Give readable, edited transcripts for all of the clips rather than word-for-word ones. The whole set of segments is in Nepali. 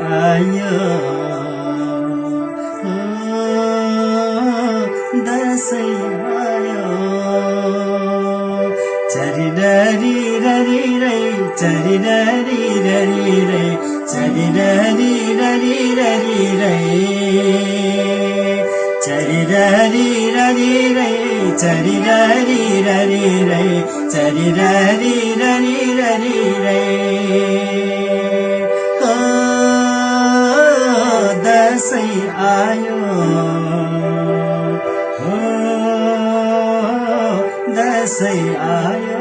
आयो दसैँ आयो चरिररी ररी रै चरिररी ररी रै चरिररी ररी ररी रै चरिररी ररी रै चरिररी ररी रै चरिररी ररी ररी रै ओ दसैँ आयो ओ दसैँ आयो।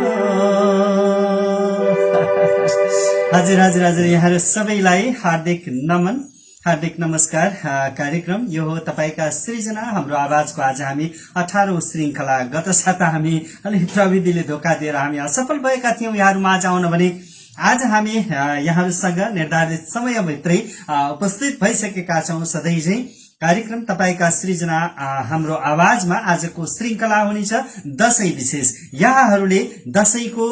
हजुर हजुर हजुर यहाँहरू सबैलाई हार्दिक नमन हार्दिक नमस्कार। कार्यक्रम यो हो तपाईका सृजना हाम्रो आवाजको। आज हामी 18औं श्रृंखला। गत साता हामी अलिक प्रविधिले धोका दिएर हामी असफल भएका थियौं यहाँहरूमा आज आउन भने आज हामी यहाँहरूसँग निर्धारित समयभित्रै उपस्थित भइसकेका छौं। सधैँ चाहिँ कार्यक्रम तपाईका सृजना हाम्रो आवाजमा आजको श्रृंखला हुनेछ दशैं विशेष। यहाँहरूले दशैंको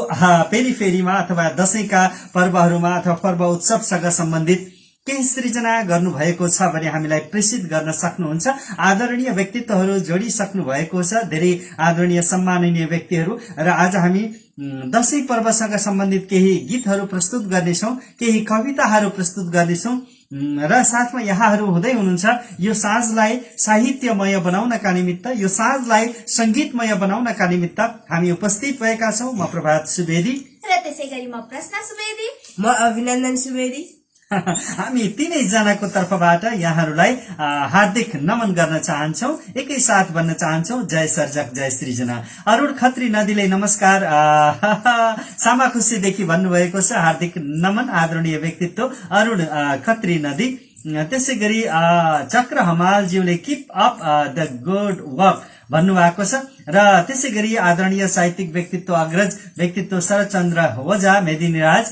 पेरिफेरीमा अथवा दशैंका पर्वहरूमा अथवा पर्व उत्सवसँग सम्बन्धित केही सृजना गर्नुभएको छ भने हामीलाई प्रेषित गर्न सक्नुहुन्छ। आदरणीय व्यक्तित्वहरू जोडिसक्नु भएको छ, धेरै आदरणीय सम्माननीय व्यक्तिहरू। र आज हामी दशैं पर्वसँग सम्बन्धित केही गीतहरू प्रस्तुत गर्नेछौं, केही कविताहरू प्रस्तुत गर्नेछौं र साथमा यहाँहरू हुँदै हुनुहुन्छ यो साँझलाई साहित्यमय बनाउनका निमित्त, यो साँझलाई संगीतमय बनाउनका निमित्त हामी उपस्थित भएका छौं। म प्रभात सुवेदी र त्यसैगरी म प्रश्न सुवेदी, म अभिनन्दन सुवेदी। हामी तीनै जनाको तर्फबाट यहाँहरूलाई हार्दिक नमन गर्न चाहन्छौ। एकैसाथ भन्न चाहन्छौ जय सर्जक जय सृजना। अरुण खत्री नदीले नमस्कार सामाखुसीदेखि भन्नुभएको छ। हार्दिक नमन आदरणीय व्यक्तित्व अरुण खत्री नदी। त्यसै गरी चक्र हमालज्यूले keep up the good work भन्नुभएको छ। र त्यसै गरी आदरणीय साहित्यिक व्यक्तित्व अग्रज व्यक्तित्व शरदचन्द्र ओझा मेदिनीराज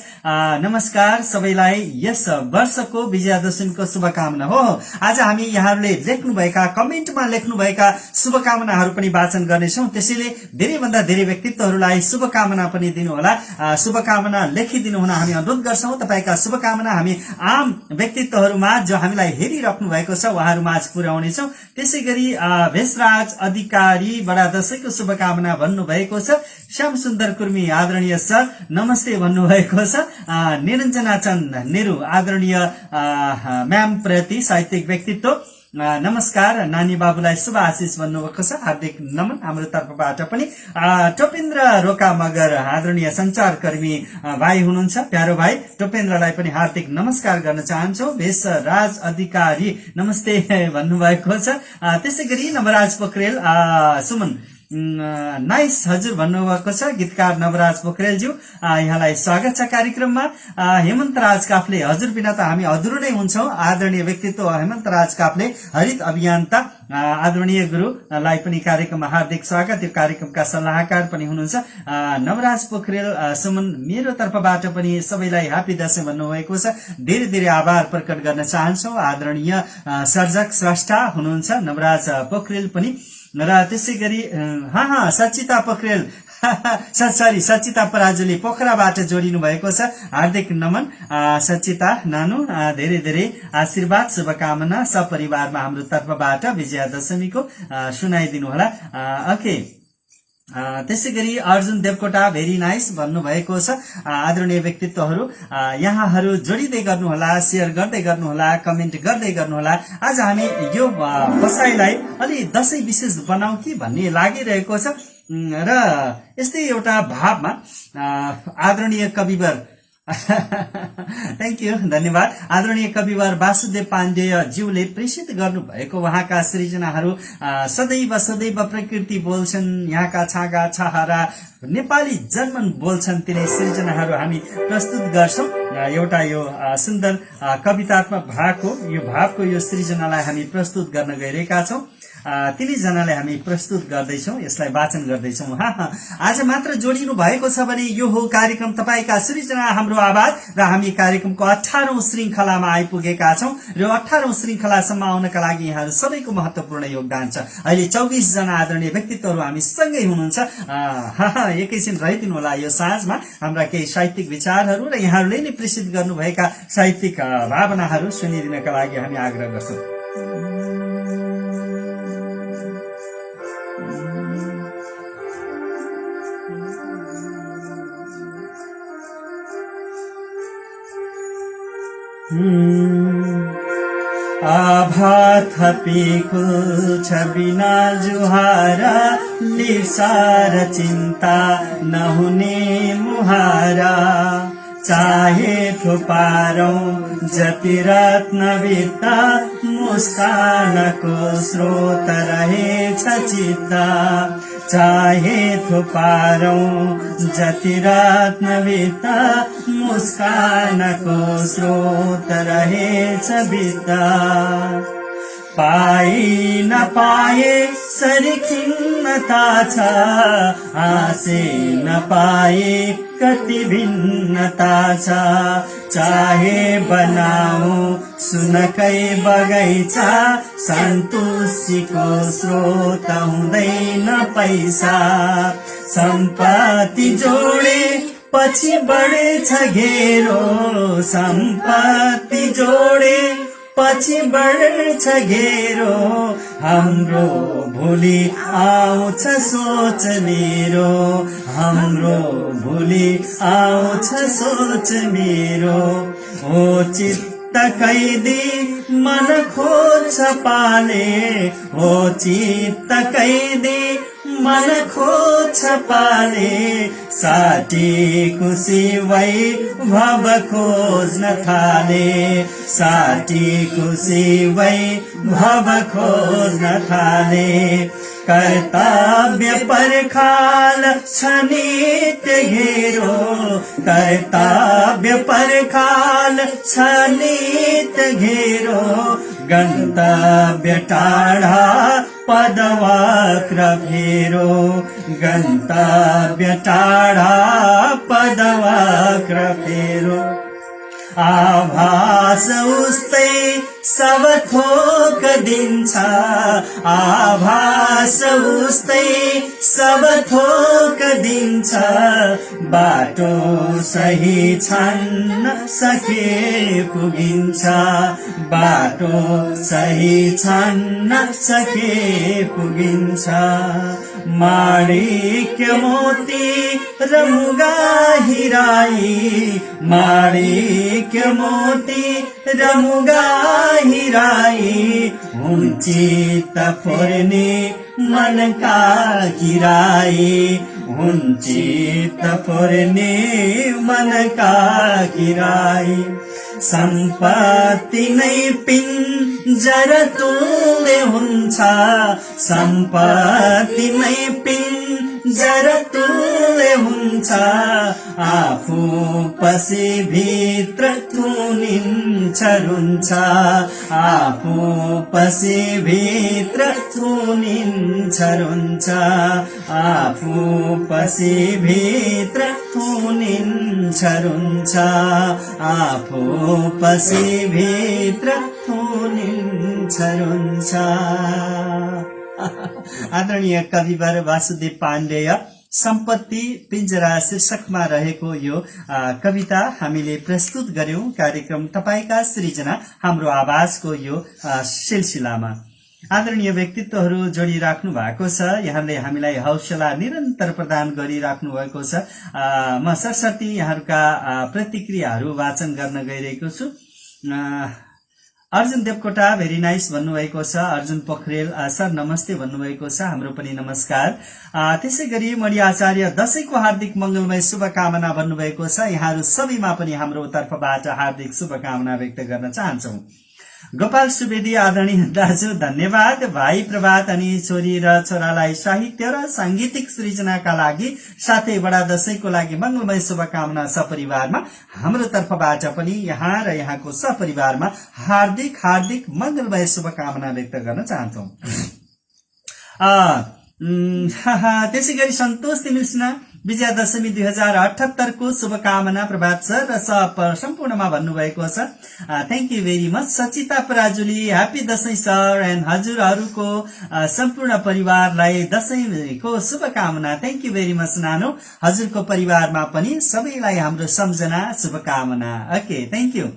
नमस्कार सबैलाई। यस वर्षको विजयादशमीको शुभकामना हो। आज हामी यहाँहरूले लेख्नुभएका कमेन्टमा लेख्नुभएका शुभकामनाहरू पनि वाचन गर्नेछौँ। त्यसैले धेरैभन्दा धेरै व्यक्तित्वहरूलाई शुभकामना पनि दिनुहोला, शुभकामना लेखिदिनु हुन हामी अनुरोध गर्छौँ। तपाईँका शुभकामना हामी आम व्यक्तित्वहरूमा जो हामीलाई हेरिराख्नु भएको छ उहाँहरूमाझ पुर्याउनेछौँ। त्यसै गरी भेषराज अधिकारी बडा दशैंको शुभकामना भन्नुभएको छ। श्याम सुन्दर कुर्मी आदरणीय सर नमस्ते भन्नुभएको छ। निरञ्जना चन्द नेहरू आदरणीय म्याम प्रति साहित्यिक व्यक्तित्व नमस्कार। नानी बाबुलाई शुभ आशिष भन्नुभएको छ। हार्दिक नमन हाम्रो तर्फबाट पनि। टोपेन्द्र रोका मगर आदरणीय संचारकर्मी भाइ हुनुहुन्छ, प्यारो भाइ टोपेन्द्रलाई पनि हार्दिक नमस्कार गर्न चाहन्छौ। भेषराज अधिकारी नमस्ते भन्नुभएको छ। त्यसै गरी नवराज पोखरेल सुमन नाइस हजुर भन्नुभएको छ। गीतकार नवराज पोखरेलज्यू यहाँलाई स्वागत छ कार्यक्रममा। हेमन्त राज काफ्ले हजुर बिना त हामी अधुरो नै हुन्छौं। आदरणीय व्यक्तित्व हेमन्त राज काफ्ले हरित अभियन्ता आदरणीय गुरुलाई पनि कार्यक्रममा हार्दिक स्वागत। यो कार्यक्रमका सल्लाहकार पनि हुनुहुन्छ नवराज पोखरेल सुमन। मेरो तर्फबाट पनि सबैलाई ह्यापी दशैं भन्नुभएको छ। धेरै धेरै आभार प्रकट गर्न चाहन्छौ। आदरणीय सर्जक स्रष्टा हुनुहुन्छ नवराज पोखरेल पनि। र त्यसै गरी सचिता पोखरेल सरी सचिता पराजुली पोखराबाट जोडिनु भएको छ। हार्दिक नमन सचिता नानु, धेरै धेरै आशीर्वाद शुभकामना सपरिवारमा हाम्रो तर्फबाट विजयादशमीको सुनाइदिनु होला। ओके त्यसै गरी अर्जुन देवकोटा भेरी नाइस भन्नुभएको छ। आदरणीय व्यक्तित्वहरू यहाँहरू जोडिँदै गर्नुहोला, शेयर गर्दै गर्नुहोला, कमेन्ट गर्दै गर्नुहोला। आज हामी यो बसाइलाई अलि दशैं विशेष बनाऊ कि भन्ने लागिरहेको छ र यस्तै एउटा भावमा आदरणीय कविवर थ्याङ्क यू धन्यवाद। आदरणीय कविवर वासुदेव पाण्डेय ज्यूले प्रेषित गर्नु भएको उहाँका सृजनाहरू सदैव सदैव प्रकृति बोल्छन्, यहाँका छागा छहारा नेपाली जन्मन बोल्छन्, तिनै सृजनाहरू हामी प्रस्तुत गर्छौं। एउटा यो सुन्दर कवितात्मक भावको यो सृजनालाई हामी प्रस्तुत गर्न गइरहेका छौं। तिनैजनालाई हामी प्रस्तुत गर्दैछौँ, यसलाई वाचन गर्दैछौँ। आज मात्र जोडिनु भएको छ भने यो हो कार्यक्रम तपाईँका सृजना हाम्रो आवाज र हामी कार्यक्रमको 18औं श्रृङ्खलामा आइपुगेका छौँ र 18औं श्रृङ्खलासम्म आउनका लागि यहाँहरू सबैको महत्वपूर्ण योगदान छ। अहिले 24 जना आदरणीय व्यक्तित्वहरू हामी सँगै हुनुहुन्छ। एकैछिन रहिदिनु होला यो साँझमा हाम्रा केही साहित्यिक विचारहरू र यहाँहरूले नै प्रेषित गर्नुभएका साहित्यिक भावनाहरू सुनिदिनका लागि हामी आग्रह गर्छौँ। आभा थपीकुल छ बिना जुहारा, लिसार चिन्ता नहुने मुहारा। चाहे थुपारौं जति रत्नविद्या, मुस्कानको स्रोत रहेछ चित्ता। चाहे थुपारौं जति रत्नविद्या, मुस्कानको स्रोत रहेछ विद्या। पाए नपाए सरी खिन्नता छ, आसे नपाए कति भिन्नता छ। चाहे बनाऊ सुनकै बगैँचा, सन्तुष्टिको स्रोत हुँदैन पैसा। सम्पत्ति जोडे पछि बढ्छ घेरो, सम्पत्ति जोडे पछि बढ्छ घेरो। हाम्रो भोलि आउँछ सोच मेरो, हाम्रो भोलि आउँछ सोच मेरो। ओ चित्त कैदी मन खोज्छ पाले, ओ चित्त कैदी मन खोज्छ पाले। साटी खुसी वै भव खोज्न थाले, साटी खुसी वै भव खोज्न थाले। कर्तव्य परखाल छ नित्य घेरो, कर्तव्य परखाल छ नित्य घेरो। गन्तव्य टाढा पदवक्र फेरो, गन्तव्य टाढा पदवक्र फेरो। आभास उस्तै सब थोक दिन्छ, आभास उस्तै सब थोक दिन्छ। बाटो सही छान्न सके पुगिन्छ, बाटो सही छान्न सके पुगिन्छ। माणिक्य मोती र मुगा हिराई, माणिक्य मोती र मुगा हिराई। हुन्चित फोर्ने मनका किराई, हुन्चित फोर्ने मनका किराई। सम्पत्ति नै पिञ्जर तुल्य हुन्छ, सम्पत्ति नै पिञ्जर तुल्य हुन्छ। आफू पछि भित्र थुनिन्छ रुन्छ, आफू पछि भित्र थुनिन्छ रुन्छ। आफू पछि भित्र थुनिन्छ रुन्छ, आफू पछि भित्र थुनिन्छ रुन्छ। आदरणीय कविवर वासुदेव पाण्डेय सम्पत्ति पिञ्जरा शीर्षकमा रहेको यो कविता हामीले प्रस्तुत गर्यौं कार्यक्रम तपाईका सृजना हाम्रो आवाजको यो सिलसिलामा। आदरणीय व्यक्तित्वहरू जोडिराख्नु भएको छ, यहाँले हामीलाई हौसला निरन्तर प्रदान गरिराख्नु भएको छ। म सरसर्ती यहाँहरूका प्रतिक्रियाहरू वाचन गर्न गइरहेको छु। अर्जुन देवकोटा भेरी नाइस भन्नुभएको छ। अर्जुन पोखरेल सर नमस्ते भन्नुभएको छ, हाम्रो पनि नमस्कार। त्यसै गरी मणि आचार्य दशैंको हार्दिक मंगलमय शुभकामना भन्नुभएको छ। यहाँहरू सबैमा पनि हाम्रो तर्फबाट हार्दिक शुभकामना व्यक्त गर्न चाहन्छौं। गोपाल सुवेदी आदरणीय दाजु धन्यवाद। भाइ प्रभात अनि छोरी र छोरालाई साहित्य र सांगीतिक सृजनाका लागि साथै बडा दशैंको लागि मंगलमय शुभकामना सपरिवारमा हाम्रो तर्फबाट पनि यहाँ र यहाँको सपरिवारमा हार्दिक हार्दिक मंगलमय शुभकामना व्यक्त गर्न चाहन्छौं। त्यसै गरी सन्तोष तिमिल्सिना विजयादशमी 2078 को शुभकामना प्रभात सर र सम्पूर्णमा भन्नुभएको छ। Thank you very much. Sachita Parajuli happy Dashain sir and हजुरहरूको सम्पूर्ण परिवारलाई दशैंको शुभकामना। थ्याङ्क यू भेरी मच नानो, हजुरको परिवारमा पनि सबैलाई हाम्रो सम्झना शुभकामना। Okay, thank you.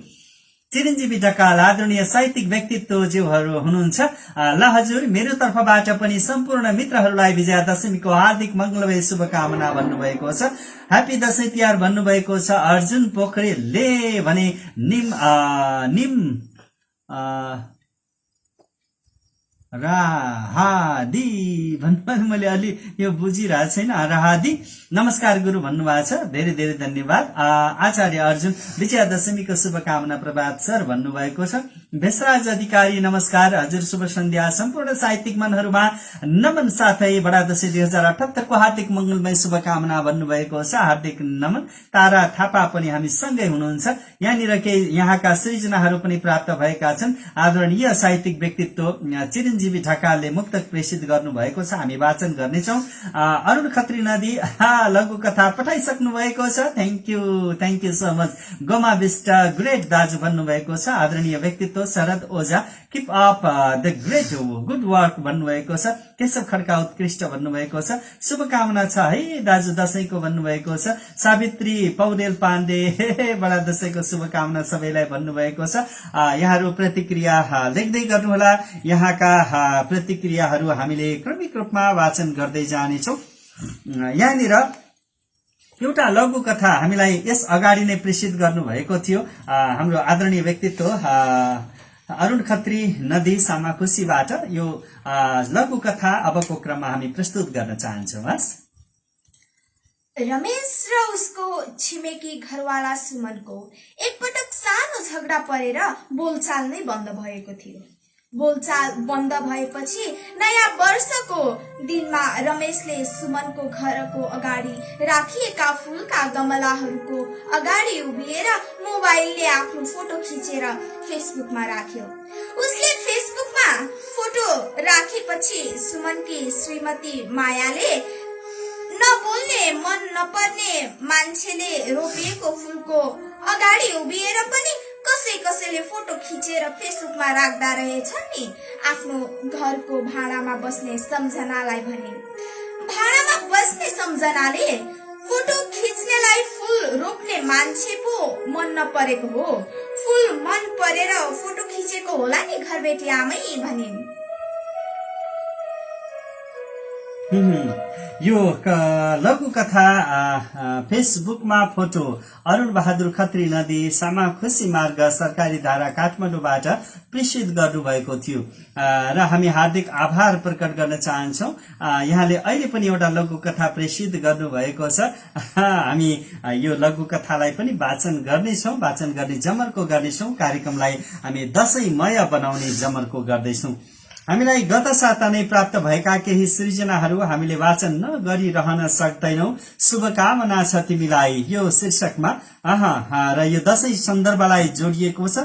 Chiranjeevi Dhakal आदरणीय साहित्यिक व्यक्तित्वज्यूहरू हुनुहुन्छ। ल हजुर, मेरो तर्फबाट पनि सम्पूर्ण मित्रहरूलाई विजयादशमीको हार्दिक मंगलमय शुभकामना भन्नुभएको छ। ह्यापी दशैं तिहार भन्नुभएको छ अर्जुन पोखरेलले भने निम राहादी भन्नु मैले अलि यो बुझिरहेको छैन। राहादी नमस्कार गुरु भन्नुभएको छ, धेरै धेरै धन्यवाद। आचार्य अर्जुन विजयादशमीको शुभकामना प्रभात सर भन्नुभएको छ। भेषराज अधिकारी नमस्कार हजुर, शुभ सन्ध्या। सम्पूर्ण साहित्यिक मनहरूमा नमन, साथै बडा दशैं 2078 को हार्दिक मंगलमय शुभकामना भन्नुभएको छ। हार्दिक नमन। तारा थापा पनि हामी सँगै हुनुहुन्छ। यहाँनिर केही यहाँका सृजनाहरू पनि प्राप्त भएका छन्। आदरणीय साहित्यिक व्यक्तित्व चिरञ्जीवी ढकालले मुक्तक प्रेषित गर्नु भएको छ, हामी वाचन गर्नेछौँ। अरुण खत्री नदी लघु कथा पठाइसक्नु भएको छ। Thank you so much. Goma Bista great दाजु भन्नुभएको छ। आदरणीय व्यक्तित्व Sharad Ojha keep up the great good work भन्नुभएको छ। केशव खड्का उत्कृष्ट भन्नुभएको छ। शुभकामना छ है दाजु दशैंको भन्नुभएको छ। सावित्री पौडेल पाण्डे बडा दशैंको शुभकामना सबैलाई भन्नुभएको छ। यहाँहरू प्रतिक्रिया लेख्दै गर्नुहोला। यहाँका प्रतिक्रियाहरू हामीले क्रमिक रूपमा वाचन गर्दै जानेछौँ। यहाँनिर एउटा लघु कथा हामीलाई यस अगाडि नै प्रेषित गर्नुभएको थियो हाम्रो आदरणीय व्यक्तित्व अरुण खत्री नदी सामाखुसीबाट। यो लघु कथा अबको क्रममा हामी प्रस्तुत गर्न चाहन्छौँ। रमेश र उसको छिमेकी घरवाला सुमनको एकपटक सानो झगडा परेर बोलचाल नै बन्द भएको थियो। बोलचाल बन्द भएपछि नयाँ वर्षको दिनमा रमेशले सुमनको घरको अगाडि राखिएका फूलका गमलाहरूको अगाडि उभिएर मोबाइलले आफ्नो फोटो खिचेर फेसबुकमा राख्यो। उसले फेसबुकमा फोटो राखेपछि सुमनकी श्रीमती मायाले नबोल्ने मन नपर्ने मान्छेले रोपेको फूलको अगाडि उभिएर पनि कसैले फोटो खिचेर फेसबुकमा राख्दा रहेछन् नि। आफ्नो घरको भाडामा बस्ने सम्झनालाई भने भाडामा बस्ने सम्झनाले फोटो खिच्नेलाई फूल रोप्ने मान्छे पो मन नपरेको हो। फूल मन परेर फोटो खिचेको होला नि घरबेटी आमै भनिन्। यो लघु कथा फेसबुकमा फोटो अरुण बहादुर खत्री नदी सामाखुसी मार्ग सरकारी धारा काठमाडौँबाट प्रेषित गर्नुभएको थियो र हामी हार्दिक आभार प्रकट गर्न चाहन्छौँ। यहाँले अहिले पनि एउटा लघु कथा प्रेषित गर्नुभएको छ। हामी यो लघु कथालाई पनि वाचन गर्नेछौँ, वाचन गर्ने जमर्को गर्नेछौँ। कार्यक्रमलाई हामी दशैंमय बनाउने जमर्को गर्दैछौँ। हामीलाई गत साता नै प्राप्त भएका केही सृजनाहरू हामीले वाचन नगरिरहन सक्दैनौ। शुभकामना छ तिमीलाई यो शीर्षकमा र यो दशैं सन्दर्भलाई जोडिएको छ।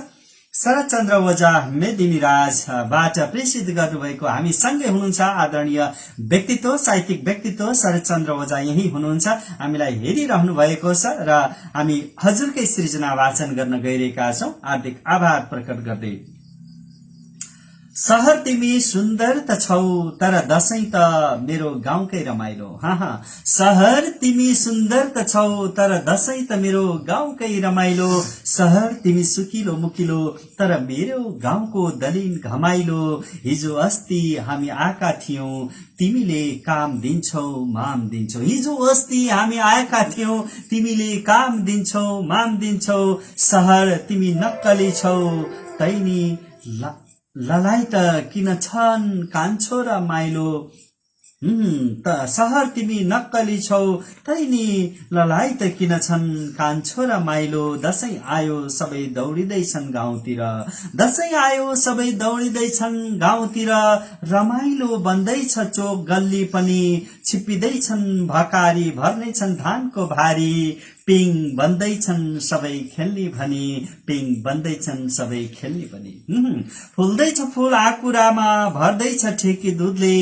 शरदचन्द्र ओझा मेदिनीराजबाट प्रेषित गर्नुभएको। हामी सँगै हुनुहुन्छ आदरणीय व्यक्तित्व साहित्यिक व्यक्तित्व शरदचन्द्र ओझा यही हुनुहुन्छ, हामीलाई हेरिरहनु भएको छ र हामी हजुरकै सृजना वाचन गर्न गइरहेका छौँ। हार्दिक आभार प्रकट गर्दै। सहर तिमी सुन्दर त छौ तर दशैं त मेरो गाउँकै रमाइलो। सहर तिमी सुन्दर त छौ तर दशैं त मेरो गाउँकै रमाइलो। सहर तिमी सुकिलो मुकिलो तर मेरो गाउँको दलिन घमाइलो। हिजो अस्ति हामी आएका थियौं तिमीले काम दिन्छौ माम दिन्छौ। हिजो अस्ति हामी आएका थियौं तिमीले काम दिन्छौ माम दिन्छौ। सहर तिमी नक्कली छौ तैनी ललाई त किन छन् कान्छो र माइलो। सहर तिमी नक्कली छौ तैनी ललाई त किन छन् कान्छो र माइलो। दशैं आयो सबै दौडिँदैछन् गाउँतिर। दशैं आयो सबै दौडिँदैछन् गाउँतिर। रमाइलो बन्दैछ चोक गल्ली पनि। छिप्पिँदैछन् भकारी भर्नेछन् धानको भारी। पिङ बन्दैछन् सबै खेल्ने भनी पिङ बन्दैछन् सबै खेल्ने भनी फुल्दैछ फूल आकुरामा भर्दैछ ठेकी दुधले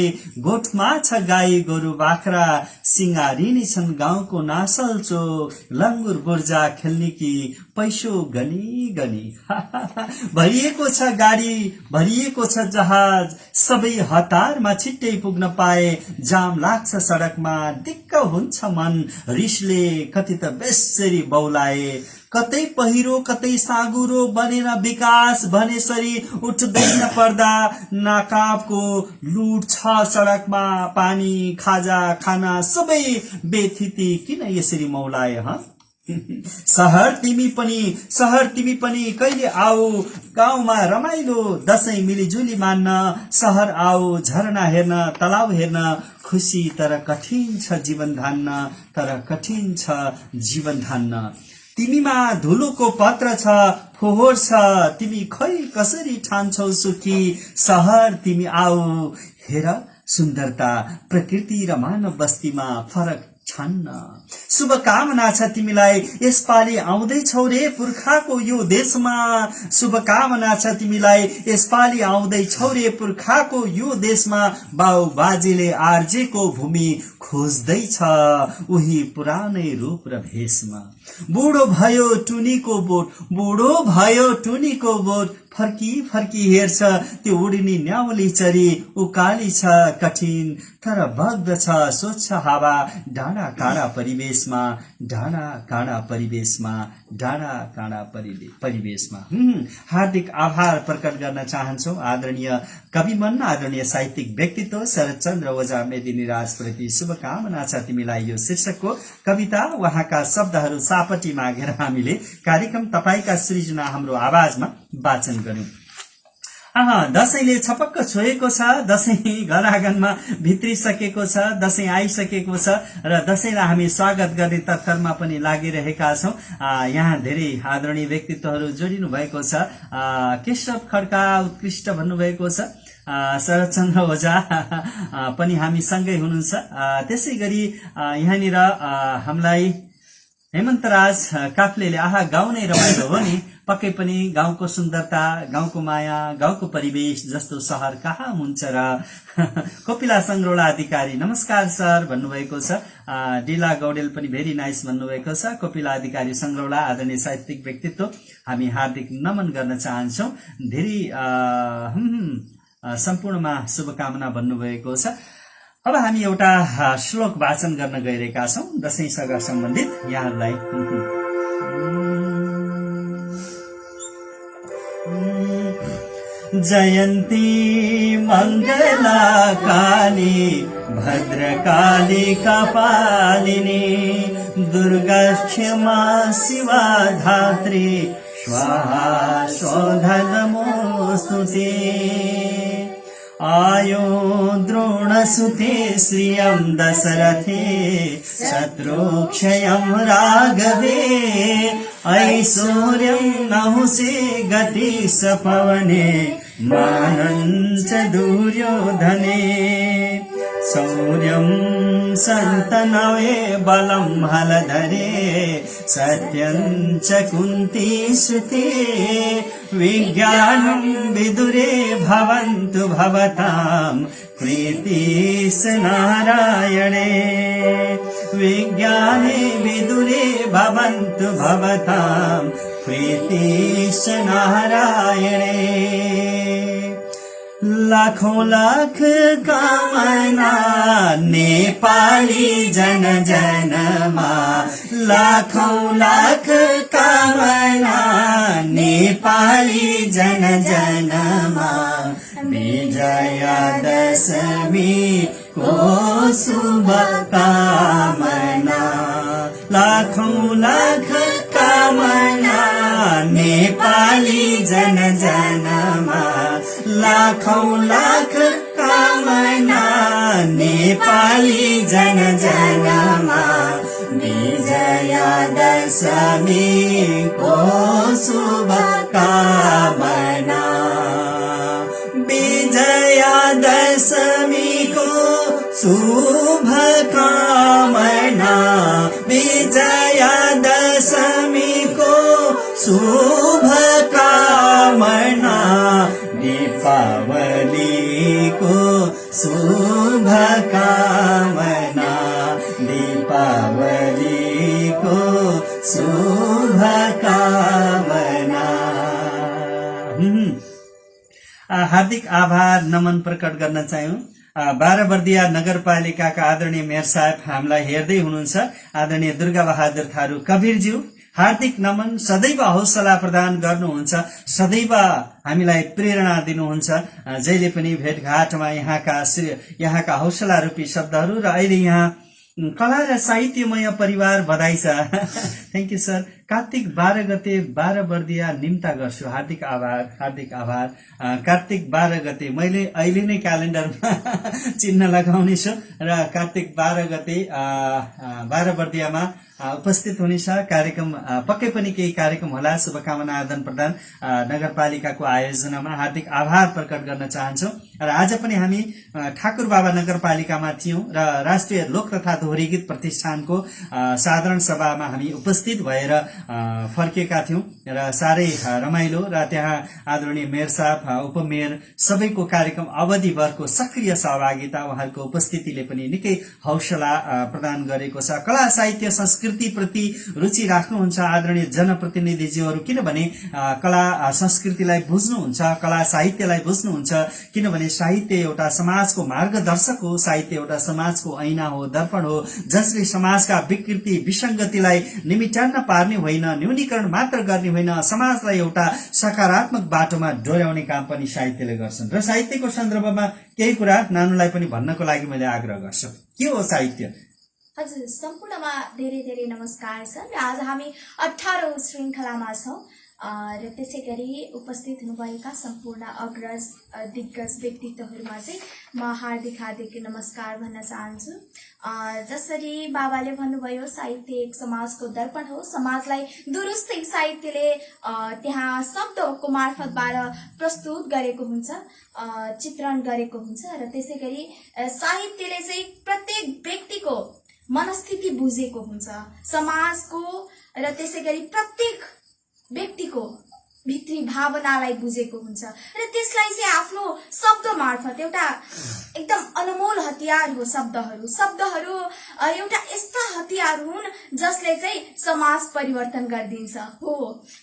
गोठमा छ गाई गोरु बाख्रा सिंगारिनी छन् गाउँको नासल चोक लङ्गुर बुर्जा खेल्ने कि पैसो गनी गनी भरिएको छ गाडी भरिएको छ जहाज सबै हतारमा छिट्टै पुग्न पाए जाम लाग्छ सडकमा दिक्क हुन्छ मन रिसले कति त बेसरी बौलाए कतै पहिरो कतै साँगुरो बनेर विकास भनेसरी उठ्दैन पर्दा नाकाबको लुट छ सडकमा पानी खाजा खाना सबै बेथिति किन यसरी मौलाए शहर तिमी पनि कहिले आऊ गाउँमा रमाइलो दशैं मिलिजुली मान्न शहर आऊ झरना हेर्न तलाउ हेर्न खुसी तर कठिन छ जीवन धान्न तर कठिन छ जीवन धान्न तिमीमा धुलोको पत्र छ फोहोर छ तिमी खै कसरी ठान्छौ सुखी शहर तिमी आऊ हेर सुन्दरता प्रकृति र मानव बस्तीमा फरक छान्न शुभकामना छ तिमीलाई यसपालि आउँदैछौ रे पुर्खाको यो देशमा शुभकामना छ तिमीलाई यसपालि आउँदैछौ रे पुर्खाको यो देशमा बाउ बाजेले आर्जेको भूमि खोज्दैछ उही पुरानै रूप र भेषमा बुढो भयो टुनीको बोट फर्की हेर्छ त्यो उड्ने न्याउली चरी उकाली छ कठिन तर बग्दछ स्वच्छ हावा डाँडा काँडा परिवेशमा हार्दिक आभार प्रकट गर्न चाहन्छौ आदरणीय कविमन आदरणीय साहित्यिक व्यक्तित्व शरदचन्द्र ओझा मेदिनीराज प्रति शुभकामना छ तिमीलाई यो शीर्षकको कविता उहाँका शब्दहरू सापटी मागेर हामीले कार्यक्रम तपाईका सृजना हाम्रो आवाजमा वाचन गर्यौं। दशैंले छपक्क छोएको छ दशैं घर आँगनमा भित्रिसकेको छ दशैं आइसकेको छ र दशैंलाई हामी स्वागत गर्ने तर्खरमा पनि लागिरहेका छौं। यहाँ धेरै आदरणीय व्यक्तित्वहरू जोडिनु भएको छ। केशव खड्का उत्कृष्ट भन्नुभएको छ, शरदचन्द्र ओझा पनि हामी सँगै हुनुहुन्छ। त्यसै गरी यहाँनिर हामीलाई हेमन्तराज काफ्लेले गाउँ नै रमाइलो हो नि, पक्कै पनि गाउँको सुन्दरता, गाउँको माया, गाउँको परिवेश जस्तो शहर कहाँ हुन्छ र। कोपिला संग्रौला अधिकारी नमस्कार सर भन्नुभएको छ। डिला गौडेल पनि भेरी नाइस भन्नुभएको छ। कोपिला अधिकारी संग्रौला आदरणीय साहित्यिक व्यक्तित्व हामी हार्दिक नमन गर्न चाहन्छौं। धेरै सम्पूर्णमा शुभकामना भन्नुभएको छ। अब हामी एउटा श्लोक वाचन गर्न गइरहेका छौं दशैंसँग सम्बन्धित यहाँहरूलाई। जयन्ती मंगला काली भद्रकाली कपालिनी दुर्गा क्षमा शिवा धात्री स्वाहा स्वधा नमोस्तुते। आयो द्रोणसुते श्रियं दशरथे शत्रुक्षयं राघवे ऐश्वर्यं नहुषे गति सपवने मानञ्च दुर्योधने। शौर्यं सन्तनवे बलं हलधरे सत्यं च कुन्ती श्रुते। विज्ञानं विदुरे भवन्तु भवतां प्रीतिस् नारायणे। विज्ञाने विदुरे भवन्तु भवतां प्रीतिस् नारायणे। लाखों लाख कामना नेपाली जन जनमा। लाखों लाख कामना नेपाली जन जनमा। विजया दशमी को शुभ कामना। लाखों लाख कामना नेपाली जन जनमा। लाखों लाख कामना नेपाली जन जनमा। विजया दशमी को शुभ कामना। विजया दशमी को शुभ कामना। विजया हार्दिक आभार नमन प्रकट गर्न चाह्यौं। 12 बर्दिया नगरपालिकाका आदरणीय मेयर साहब हामीलाई हेर्दै हुनुहुन्छ। आदरणीय दुर्गा बहादुर थारू कवीरज्यू हार्दिक नमन। सदैव हौसला प्रदान गर्नुहुन्छ, सदैव हामीलाई प्रेरणा दिनुहुन्छ। जहिले पनि भेटघाटमा यहाँका हौसला रूपी शब्दहरू र अहिले यहाँ कला र साहित्यमय परिवार बधाई छ। Thank you sir. कार्तिक 12 गते 12 बर्दिया निम्ता गर्छु। हार्दिक आभार, हार्दिक आभार। कार्तिक 12 गते मैले अहिले नै क्यालेन्डरमा चिन्ह लगाउने छु र कार्तिक 12 गते 12 बर्दियामा उपस्थित हुनेछ। कार्यक्रम पक्कै पनि केही कार्यक्रम होला। शुभकामना आदान प्रदान नगरपालिकाको आयोजनामा हार्दिक आभार प्रकट गर्न चाहन्छौ। र आज पनि हामी ठाकुर बाबा नगरपालिकामा थियौं र राष्ट्रिय लोक तथा दोहोरी गीत प्रतिष्ठानको साधारण सभामा हामी उपस्थित भएर फर्केका थियौं र साह्रै रमाइलो र त्यहाँ आदरणीय मेयर साहब, उपमेयर सबैको कार्यक्रम अवधिभरको सक्रिय सहभागिता, उहाँहरूको उपस्थितिले पनि निकै हौसला प्रदान गरेको छ। कला साहित्य संस्कृति प्रति रुचि राख्नुहुन्छ आदरणीय जनप्रतिनिधिज्यूहरू, किनभने कला संस्कृतिलाई बुझ्नुहुन्छ, कला साहित्यलाई बुझ्नुहुन्छ। किनभने साहित्य एउटा समाजको मार्गदर्शक हो, साहित्य एउटा समाजको ऐना हो, दर्पण हो, जसले समाजका विकृति विसंगतिलाई निमिटान्न पार्ने होइन, न्यूनीकरण मात्र गर्ने होइन, समाजलाई एउटा सकारात्मक बाटोमा डोर्याउने काम पनि साहित्यले गर्छन्। र साहित्यको सन्दर्भमा केही कुरा नानुलाई पनि भन्नको लागि मैले आग्रह गर्छु। के हो साहित्य? हजुर, सम्पूर्णमा धेरै धेरै नमस्कार सर। आज हामी 18औं श्रृङ्खलामा छौं र त्यसै गरी उपस्थित हुनुभएका सम्पूर्ण अग्रज दिग्गज व्यक्तित्वहरूमा चाहिँ म हार्दिक हार्दिक नमस्कार भन्न चाहन्छु। जसरी बाबाले भन्नुभयो, साहित्य एक समाजको दर्पण हो। समाजलाई दुरुस्तै साहित्यले त्यहाँ शब्दको मार्फतबाट प्रस्तुत गरेको हुन्छ, चित्रण गरेको हुन्छ र त्यसै गरी साहित्यले चाहिँ प्रत्येक व्यक्तिको मनस्थिति बुझेको हुन्छ, समाजको र त्यसै गरी प्रत्येक व्यक्तिको भित्री भावनालाई बुझेको हुन्छ र त्यसलाई चाहिँ आफ्नो शब्द मार्फत एउटा एकदम अनमोल हतियार हो। शब्दहरू एउटा यस्ता हतियार हुन् जसले चाहिँ समाज परिवर्तन गरिदिन्छ हो,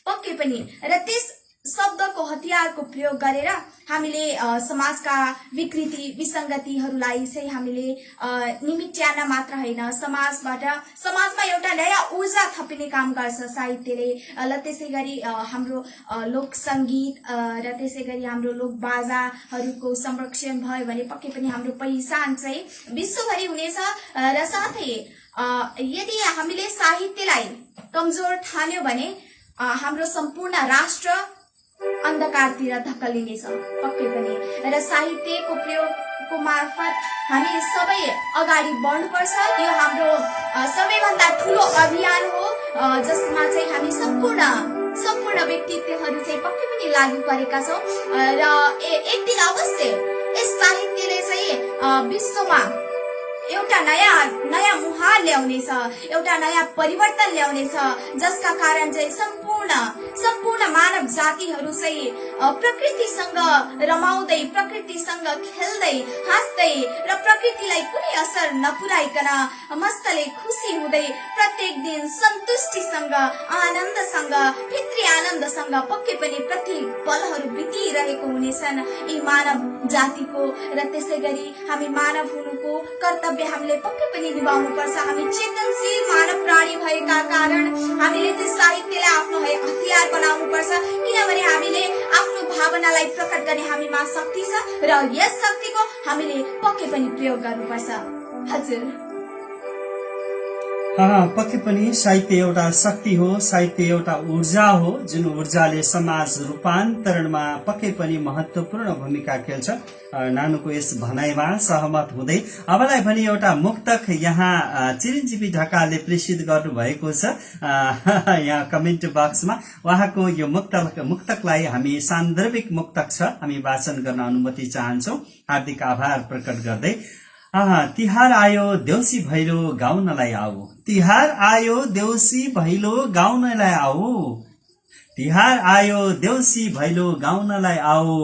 पक्कै पनि। र त्यस शब्दको हतियारको प्रयोग गरेर हामीले समाजका विकृति विसंगतिहरूलाई चाहिँ हामीले निमिट्याउन मात्र होइन, समाजमा एउटा नयाँ ऊर्जा थपिने काम गर्छ साहित्यले। र त्यसै गरी हाम्रो लोक संगीत र त्यसै गरी हाम्रो लोक बाजाहरूको संरक्षण भयो भने पक्कै पनि हाम्रो पहिचान चाहिँ विश्वभरि हुनेछ। र साथै यदि हामीले साहित्यलाई कमजोर ठान्यो भने हाम्रो सम्पूर्ण राष्ट्र अन्धकारतिर धक्कलिनेछ, पक्कै पनि। र साहित्यको प्रयोगको मार्फत हामी सबै अगाडि बढ्नुपर्छ। यो हाम्रो सबैभन्दा ठूलो अभियान हो, जसमा चाहिँ हामी सम्पूर्ण व्यक्तित्वहरू चाहिँ पक्कै पनि लागू परेका छौं। र एक दिन अवश्य यस साहित्यले चाहिँ विश्वमा एउटा नयाँ मुहार ल्याउनेछ, एउटा नयाँ परिवर्तन ल्याउनेछ, जसका कारण चाहिँ सम्पूर्ण मानव जातिहरू चाहिँ प्रकृतिसँग रमाउँदै, प्रकृतिसँग खेल्दै हाँस्दै र प्रकृतिलाई कुनै असर नपुर्याइकन मस्तले खुसी हुँदै प्रत्येक दिन सन्तुष्टिसँग, आनन्दसँग, भित्री आनन्दसँग पक्कै पनि प्रत्येक पलहरू बितिरहेको हुनेछन् यी मानव जातिको। र त्यसै गरी हामी मानव हुनुको कर्तव्य हामीले पक्कै पनि निभाउनु पर्छ। हामी चेतनशील मानव प्राणी भएका कारण हामीले चाहिँ साहित्यलाई आफ्नो हतियार बनाउनु पर्छ, किनभने हामीले आफ्नो भावनालाई प्रकट गर्ने हामीमा शक्ति छ र यस शक्तिको हामीले पक्कै पनि प्रयोग गर्नुपर्छ। हजुर, पक्कै पनि साहित्य एउटा शक्ति हो, साहित्य एउटा ऊर्जा हो, जुन ऊर्जाले समाज रूपान्तरणमा पक्कै पनि महत्वपूर्ण भूमिका खेल्छ। नानुको यस भनाइमा सहमत हुँदै अबलाई पनि एउटा मुक्तक यहाँ चिरञ्जीवी ढकालले प्रेषित गर्नुभएको छ यहाँ कमेन्ट बक्समा। उहाँको यो मुक्तकलाई हामी सान्दर्भिक मुक्तक छ, हामी वाचन गर्न अनुमति चाहन्छौं। हार्दिक आभार प्रकट गर्दै तिहार आयो देउसी भैलो गाउनलाई आऊ, तिहार आयो देउसी भैलो गाउनलाई आऊ, तिहार आयो देउसी भैलो गाउनलाई आऊ,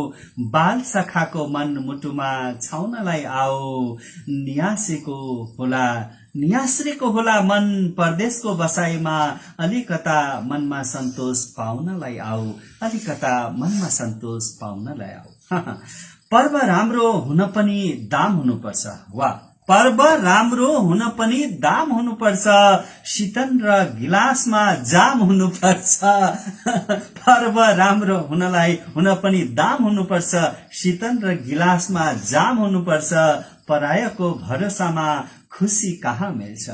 बाल सखाको मन मुटुमा छाउनलाई आऊ, नियासेको होला नियास्रेको होला मन परदेशको बसाइमा अलिकता मनमा सन्तोष पाउनलाई आऊ अलिकता मनमा सन्तोष पाउनलाई आऊ पर्व राम्रो हुन पनि दाम हुनुपर्छ वा पर्व राम्रो हुन पनि दाम हुनुपर्छ शीतन र गिलासमा जाम हुनुपर्छ पर्व राम्रो हुन पनि दाम हुनुपर्छ शीतन र गिलासमा जाम हुनुपर्छ परायको भरोसामा खुसी कहाँ मिल्छ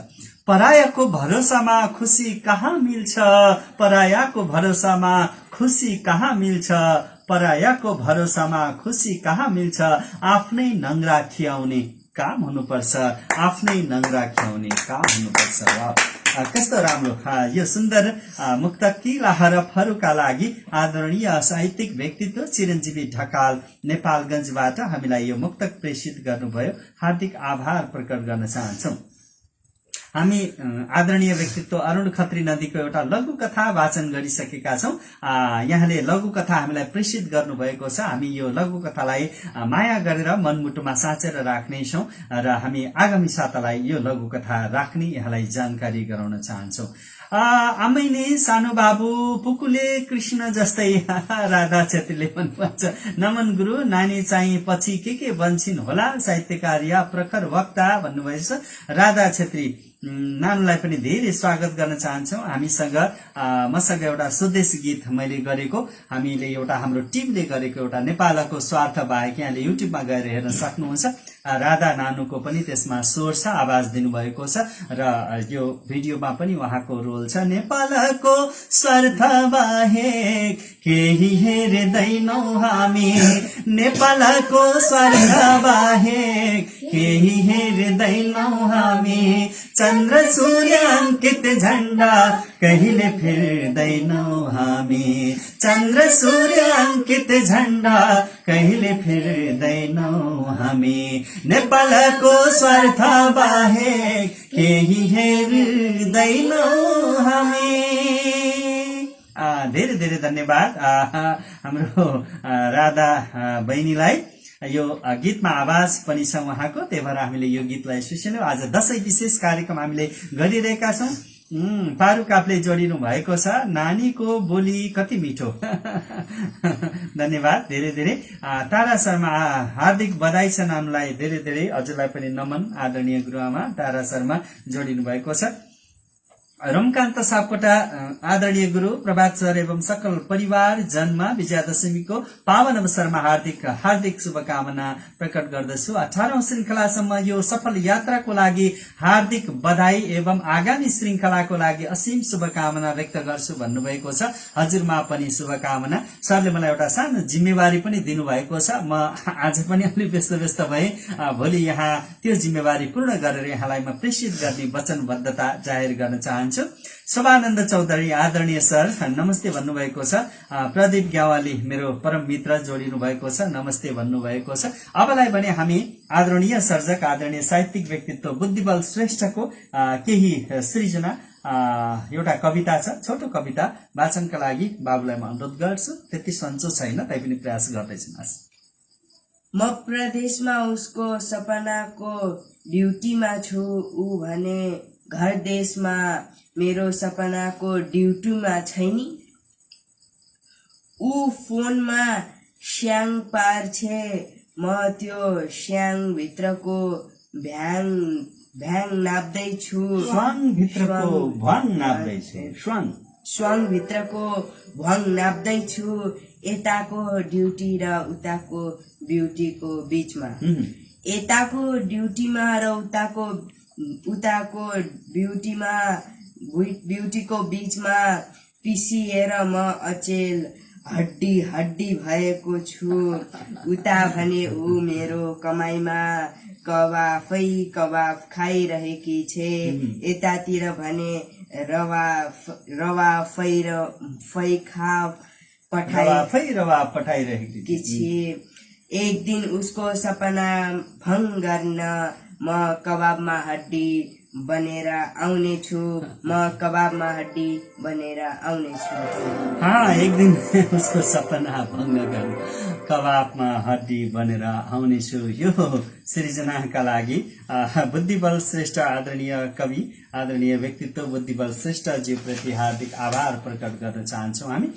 परायको भरोसामा खुसी कहाँ मिल्छ परायाको भरोसामा खुसी कहाँ मिल्छ परायाको भरोसामा खुसी कहाँ मिल्छ आफ्नै नङ्ग्रा खियाउने काम हुनुपर्छ आफ्नै नङ्ग्रा खियाउने काम हुनुपर्छ कस्तो राम्रो यो सुन्दर मुक्तकीला हरफहरूका लागि आदरणीय साहित्यिक व्यक्तित्व चिरञ्जीवी ढकाल नेपालगञ्जबाट हामीलाई यो मुक्तक प्रेषित गर्नुभयो हार्दिक आभार प्रकट गर्न चाहन्छौँ हामी आदरणीय व्यक्तित्व अरुण खत्री नदीको एउटा लघु कथा वाचन गरिसकेका छौं यहाँले लघु कथा हामीलाई प्रेषित गर्नुभएको छ हामी यो लघु कथालाई माया गरेर मनमुटुमा साँचेर राख्नेछौं र हामी आगामी सातालाई यो लघु कथा राख्ने यहाँलाई जानकारी गराउन चाहन्छौं आमैले सानो बाबु पुकुले कृष्ण जस्तै राधा छेत्रीले भन्नुहुन्छ नमन गुरु नानी चाहिँ पछि के बन्छिन् होला साहित्यकार या प्रखर वक्ता भन्नुभएछ राधा छेत्री नानुलाई पनि धेरै स्वागत गर्न चाहन्छौं हामीसँग मसँग एउटा स्वदेश गीत मैले गरेको हामीले एउटा हाम्रो टिमले गरेको एउटा नेपालको स्वार्थ बाहेक यहाँले युट्युबमा गएर हेर्न सक्नुहुन्छ राधा नानुको पनि त्यसमा स्वर छ आवाज दिनुभएको छ र यो भिडियोमा पनि उहाँको रोल छ नेपालको स्वार्थ बाहेक केही हेर्दैनौ हामी नेपालको स्वार्थ बाहेक केही हेर्दैनौ हामी चन्द्र सूर्य अंकित झण्डा कहिले फेर्दैनौ हामी चन्द्र सूर्य अंकित झण्डा कहिले फेर्दैनौ हामी नेपालको स्वार्थ बाहेक केही हेर्दैनौ हामी धेरै धेरै धन्यवाद हाम्रो राधा बहिनीलाई यो गीतमा आवाज पनि छ उहाँको त्यही भएर हामीले यो गीतलाई सुसिल्यौं आज दशैं विशेष कार्यक्रम हामीले गरिरहेका छौं पारु कापले जोडिनु भएको छ नानीको बोली कति मिठो धन्यवाद धेरै धेरै तारा शर्मा हार्दिक बधाई छ नानुलाई धेरै धेरै हजुरलाई पनि नमन आदरणीय गुरुआमा तारा शर्मा जोडिनु भएको छ रमकान्त सापकोटा आदरणीय गुरु प्रभात सर एवं सकल परिवार जन्म विजयादशमीको पावन अवसरमा हार्दिक हार्दिक शुभकामना प्रकट गर्दछु 18औं श्रृंखलासम्म यो सफल यात्राको लागि हार्दिक बधाई एवं आगामी श्रृंखलाको लागि असीम शुभकामना व्यक्त गर्छु भन्नुभएको छ हजुरमा पनि शुभकामना सरले मलाई एउटा सानो जिम्मेवारी पनि दिनुभएको छ म आज पनि अलि व्यस्त भए भोलि यहाँ त्यो जिम्मेवारी पूर्ण गरेर यहाँलाई म प्रेषित गर्ने वचनबद्धता जाहेर गर्न चाहन्छु शोभानन्द चौधरी आदरणीय सर नमस्ते भन्नुभएको छ प्रदीप ग्यावाली मेरो परम मित्र जोडिनु भएको छ नमस्ते भन्नुभएको छ अबलाई भने हामी आदरणीय सर्जक आदरणीय साहित्यिक व्यक्तित्व बुद्धिबल श्रेष्ठको केही सृजना एउटा कविता छ छोटो कविता वाचनका लागि बाबुलाई म अनुरोध गर्छु त्यति सन्चो छैन तैपनि प्रयास गर्दैछु म प्रदेशमा उसको सपनाको ड्युटीमा छु उ भने घर देशमा मेरो सपनाको ड्युटीमा छैनी ऊ फोनमा स्याङ पार्छे म त्यो स्याङ भित्रको भ्याङ नाप्दैछु स्वाङ भित्रको भङ नाप्दैछु यताको ड्युटी र उताको ब्युटीको बीचमा यताको ड्युटीमा र उताको ब्युटीको बीचमा पिसिएर म अचेल हड्डी भएको छु उता भने ऊ मेरो कमाईमा कबाब खाइरहेकी छे यतातिर भने रवा फै खा पठाइरहेकी छे एक दिन उसको सपना भङ्ग गर्न म कबाबमा हड्डी बनेर आउने छु एक दिन उसको सपना भङ्ग गर्न कबाबमा हड्डी बनेर आउनेछु। यो सृजनाका लागि बुद्धिबल श्रेष्ठ आदरणीय कवि, आदरणीय व्यक्तित्व बुद्धिबल श्रेष्ठज्यूप्रति हार्दिक आभार प्रकट गर्न चाहन्छौँ हामी।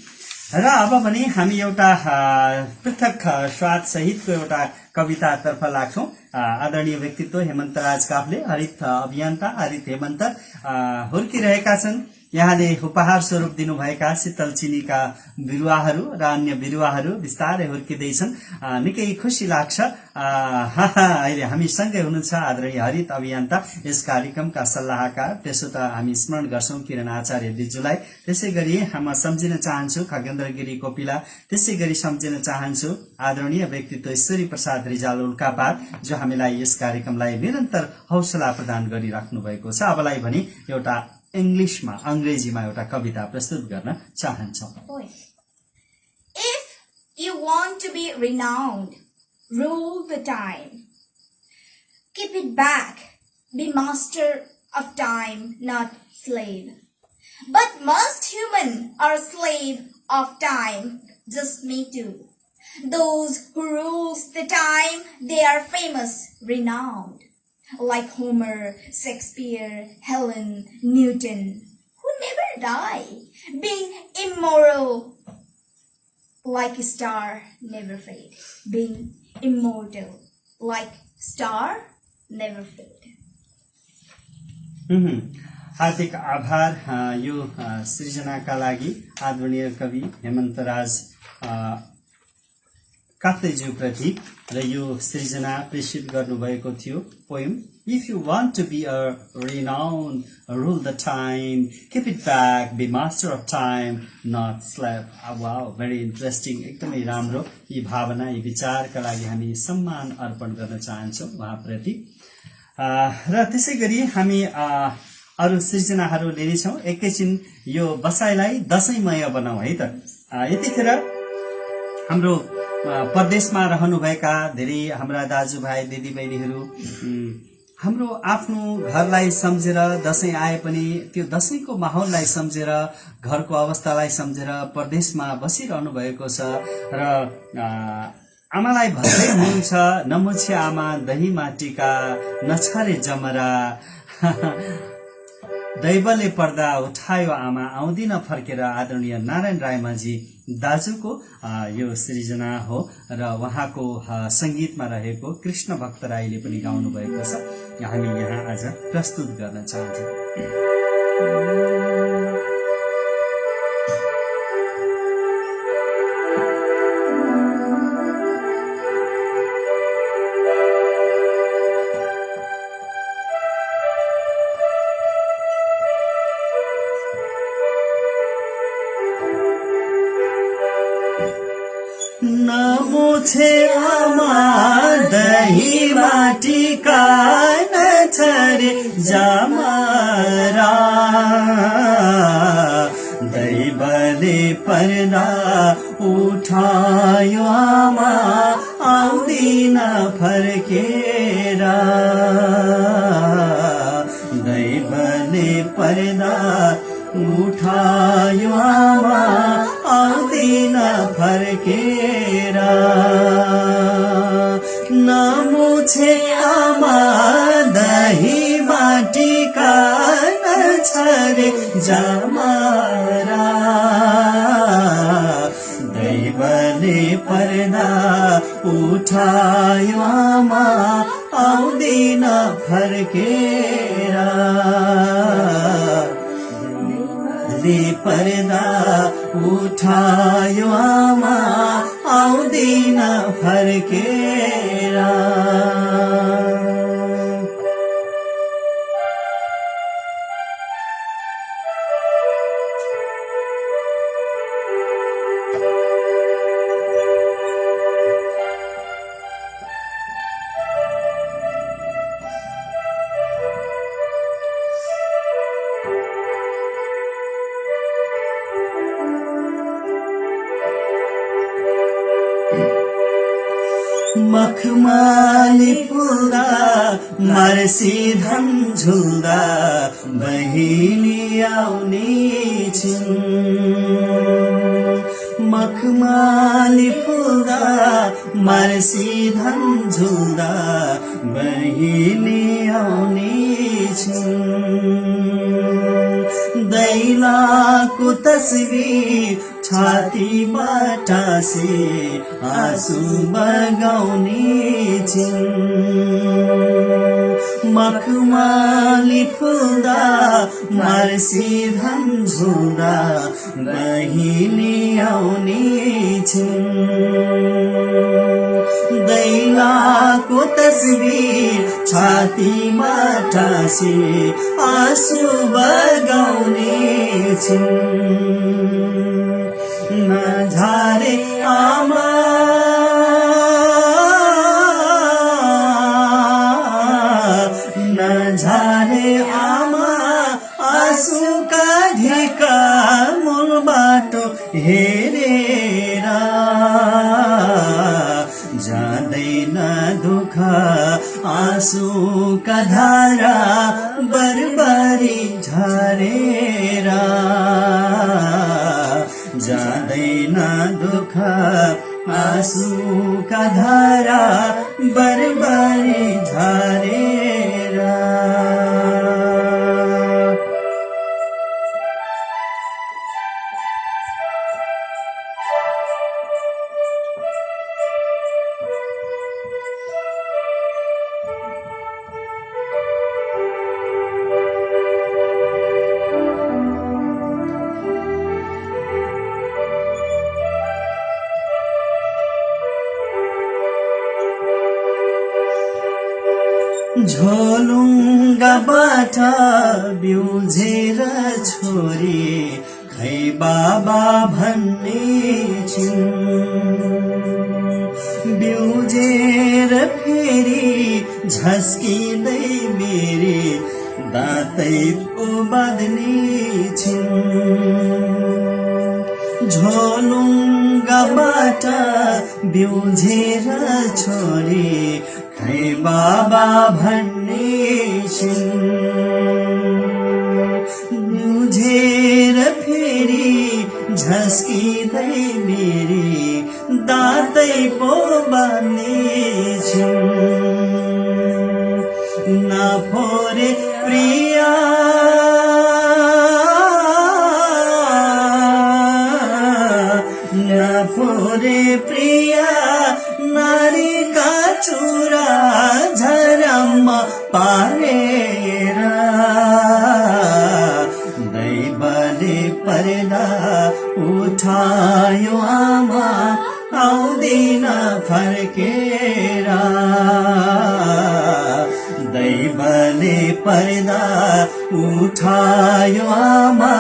र अब भने हामी एउटा पृथक स्वाद सहितको एउटा कवितातर्फ लाग्छौँ। आदरणीय व्यक्तित्व हेमन्तराज काफ्ले, हरित अभियन्ता, हरित हेमन्त हुर्किरहेका छन्। यहाँले उपहार स्वरूप दिनुभएका शीतल चिनीका बिरुवाहरू र अन्य बिरुवाहरू बिस्तारै हुर्किँदैछन्। निकै खुसी लाग्छ। अहिले हामी सँगै हुनुहुन्छ आदरणीय हरित अभियन्ता, यस कार्यक्रमका सल्लाहकार। त्यसो त हामी स्मरण गर्छौं किरण आचार्य दिजुलाई। त्यसै गरी म सम्झिन चाहन्छु खगेन्द्र गिरी कोपिला। त्यसै गरी सम्झिन चाहन्छु आदरणीय व्यक्तित्व ईश्वरी प्रसाद रिजाल उल्कापात, जो हामीलाई यस कार्यक्रमलाई निरन्तर हौसला प्रदान गरिराख्नु भएको छ। अबलाई भने एउटा इंग्लिशमा, अंग्रेजीमा एउटा कविता प्रस्तुत गर्न चाहन्छौँ। If you want to be renowned, rule the time. Keep it back. Be master of time, not slave. But most human are slave of time. Just me too. Those who rules the time, they are famous, renowned. Like Homer, Shakespeare, Helen, Newton, who never die, being immoral. Like a star, never fade, being immortal. Like star, never fade. हार्दिक आभार यो सृजनाका लागि आदरणीय कवि हेमन्तराज काफ्लेज्यूप्रति। र यो सृजना प्रेषित गर्नुभएको थियो poem. If you want to be a renowned, rule the time, keep it back, be master of time, not slave. Wow, very interesting, एकदमै राम्रो। यी भावना, यी विचारका लागि हामी सम्मान अर्पण गर्न चाहन्छौँ उहाँप्रति। र त्यसै गरी हामी अरू सृजनाहरू लिनेछौँ। एकैछिन यो बसाइलाई दशैंमय बनाऊ है त। यतिखेर हाम्रो परदेशमा रहनुभएका धेरै हाम्रा दाजुभाइ दिदीबहिनीहरू हाम्रो आफ्नो घरलाई सम्झेर, दशैं आए पनि त्यो दशैंको माहौललाई सम्झेर, घरको अवस्थालाई सम्झेर परदेशमा बसिरहनु भएको छ। र आमालाई भन्दै हुनुहुन्छ, नमुछे आमा दहीमा टीका, नछारे जमरा, दैवले पर्दा उठायो आमा, आउँदिन फर्केर। आदरणीय नारायण रायमाझी दाजुको यो सृजना हो र उहाँको संगीतमा रहेको कृष्ण भक्त राईले पनि गाउनु भएको छ। हामी यहाँ आज प्रस्तुत गर्न चाहन्छौँ। नमुछे आमा दहीमा टीका, नछारे जमरा, दैवले पर्दा उठायो आमा, आउँदिन फर्केर। दैवले पर्दा उठायो आमा, आउँदिन फर्केर। नमुछे आमा दहीमा टीका, नछारे जमरा, दैवले पर्दा उठायो आमा, आउँदिन फर्केर। पर्दा उठायो आमा, आउँदिन फर्केर। मखमली फुल्दा, मर्सी धन झुल्दा, बहिनी आउने छिन्। मखमली फुल्दा, मार्सी धन झुल्दा बहिनी आउने छिन् दैलाको तस्बिर छातीबाट से आँसु बगाउने छिन् मखमली फुल्दा मार्सी धन झुल्दा बहिनी आउने छिन् दैलाको तस्बिर छातीमा टाँसे आँसु बगाउने छिन् नझारे आमा नझारे आमा आँसुका ढेका मूल बाटो हेरेर जाँदैन दुःख आँसुका धारा बरबारी झरेर जाँदैन दुःख आँसुका धारा बरबारी झरेर झोलुङ्गाबाट बिउझेर छोरी खै बाबा भन्ने छिन् बिउझेर फेरि झस्किँदै मेरी दाँतै पो बाँध्ने छिन् झोलुङ्गाबाट बिउझेर छोरी खै बाबा भन्ने छिन् बिउझेर फेरि झस्किँदै मेरी दाँतै पो बाँध्ने छिन् नफोरे प्रिया नफोरे प्रिया नारीका चुरा झरममा पारेर दैवले पर्दा उठायो आमा आउँदिन फर्केर दैवले पर्दा उठायो आमा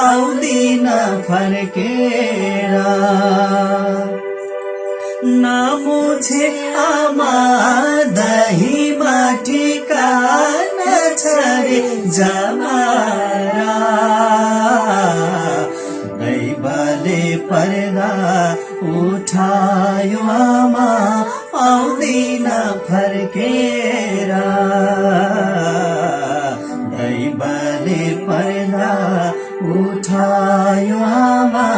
आउँदिन फर्केर नामुछे आमा दही माटीका नछरे जमारा दैवले पर्दा उठायो आमा आउँदिन फर्केर दैवले पर्दा उठायो आमा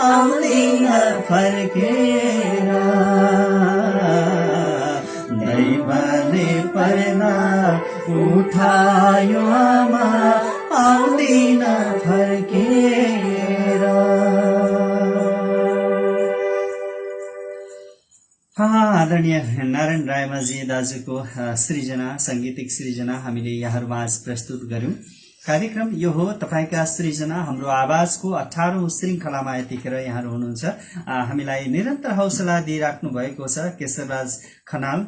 आउँदिन फर्केर दैवले पर्दा उठायो आमा आउँदिन फर्केर आदरणीय नारायण रायमाझी दाजुको सृजना सांगीतिक सृजना हामीले यहाँहरूमाझ प्रस्तुत गर्यौं। कार्यक्रम यो हो तपाईका सृजना हाम्रो आवाजको 18औं श्रृंखलामा यतिखेर यहाँहरू हुनुहुन्छ। हामीलाई निरन्तर हौसला दिइराख्नु भएको छ केशरराज खनाल,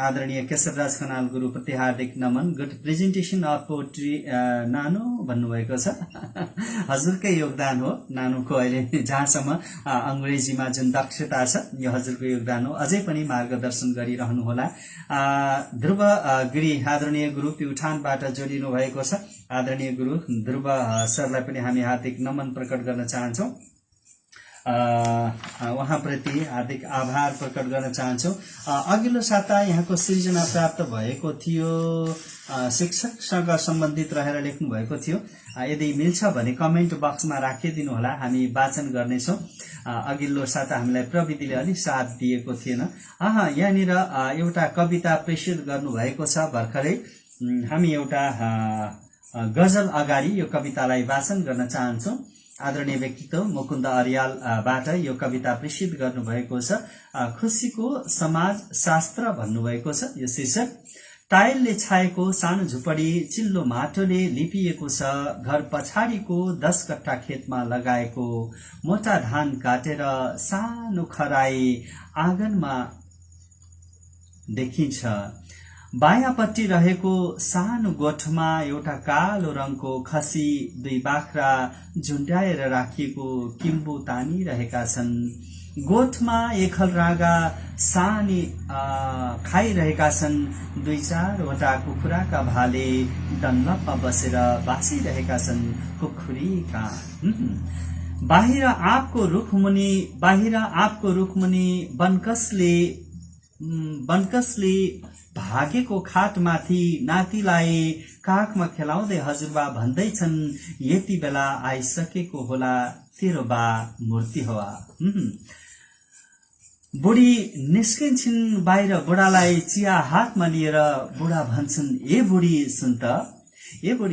आदरणीय केशरराज खनाल गुरुप्रति हार्दिक नमन। गुड प्रेजेन्टेसन अफ पोट्री नानो भन्नुभएको छ हजुरकै योगदान हो। नानुको अहिले जहाँसम्म अंग्रेजीमा जुन दक्षता छ यो हजुरको योगदान हो। अझै पनि मार्गदर्शन गरिरहनुहोला। ध्रुव गिरी आदरणीय गुरु प्युठानबाट जोडिनु भएको छ। आदरणीय गुरु ध्रुव सरलाई पनि हामी हार्दिक नमन प्रकट गर्न चाहन्छौं। उहाँप्रति हार्दिक आभार प्रकट गर्न चाहन्छौँ। अघिल्लो साता यहाँको सृजना प्राप्त भएको थियो, शिक्षकसँग सम्बन्धित रहेर लेख्नु भएको थियो। यदि मिल्छ भने कमेन्ट बक्समा राखिदिनु होला, हामी वाचन गर्नेछौँ। अघिल्लो साता हामीलाई प्रविधिले अलिक साथ दिएको थिएन। यहाँनिर एउटा कविता प्रेषित गर्नुभएको छ भर्खरै। हामी एउटा गजल अगाडि यो कवितालाई वाचन गर्न चाहन्छौँ। आदरणीय व्यक्तित्व मुकुन्द अर्यालबाट यो कविता प्रेषित गर्नुभएको छ। खुसीको समाज शास्त्र भन्नुभएको छ यो शीर्षक। टाइलले छाएको सानो झुपडी चिल्लो माटोले लिपिएको छ। घर पछाडिको 10 कट्ठा खेतमा लगाएको मोटा धान काटेर सानो खराई आँगनमा देखिन्छ। बायाँपट्टि रहेको सानो गोठमा एउटा कालो रङको खसी 2 बाख्रा झुन्ड्याएर राखिएको किम्बु तानिरहेका छन्। गोठमा एकल रागा सानी खाइरहेका छन्। 2-4वटा कुखुराका भाले डन्लपमा बसेर बासिरहेका छन् कुखुरीका। बाहिर आँपको रुखमुनि बनकसले भागेको खाटमाथि नातिलाई काखमा खेलाउँदै हजुरबा भन्दैछन्, यति बेला आइसकेको होला तेरो बा मूर्ति हवा। बुढी निस्किन्छन् बाहिर बुढालाई चिया हातमा लिएर। बुढा भन्छन्, ए बुढी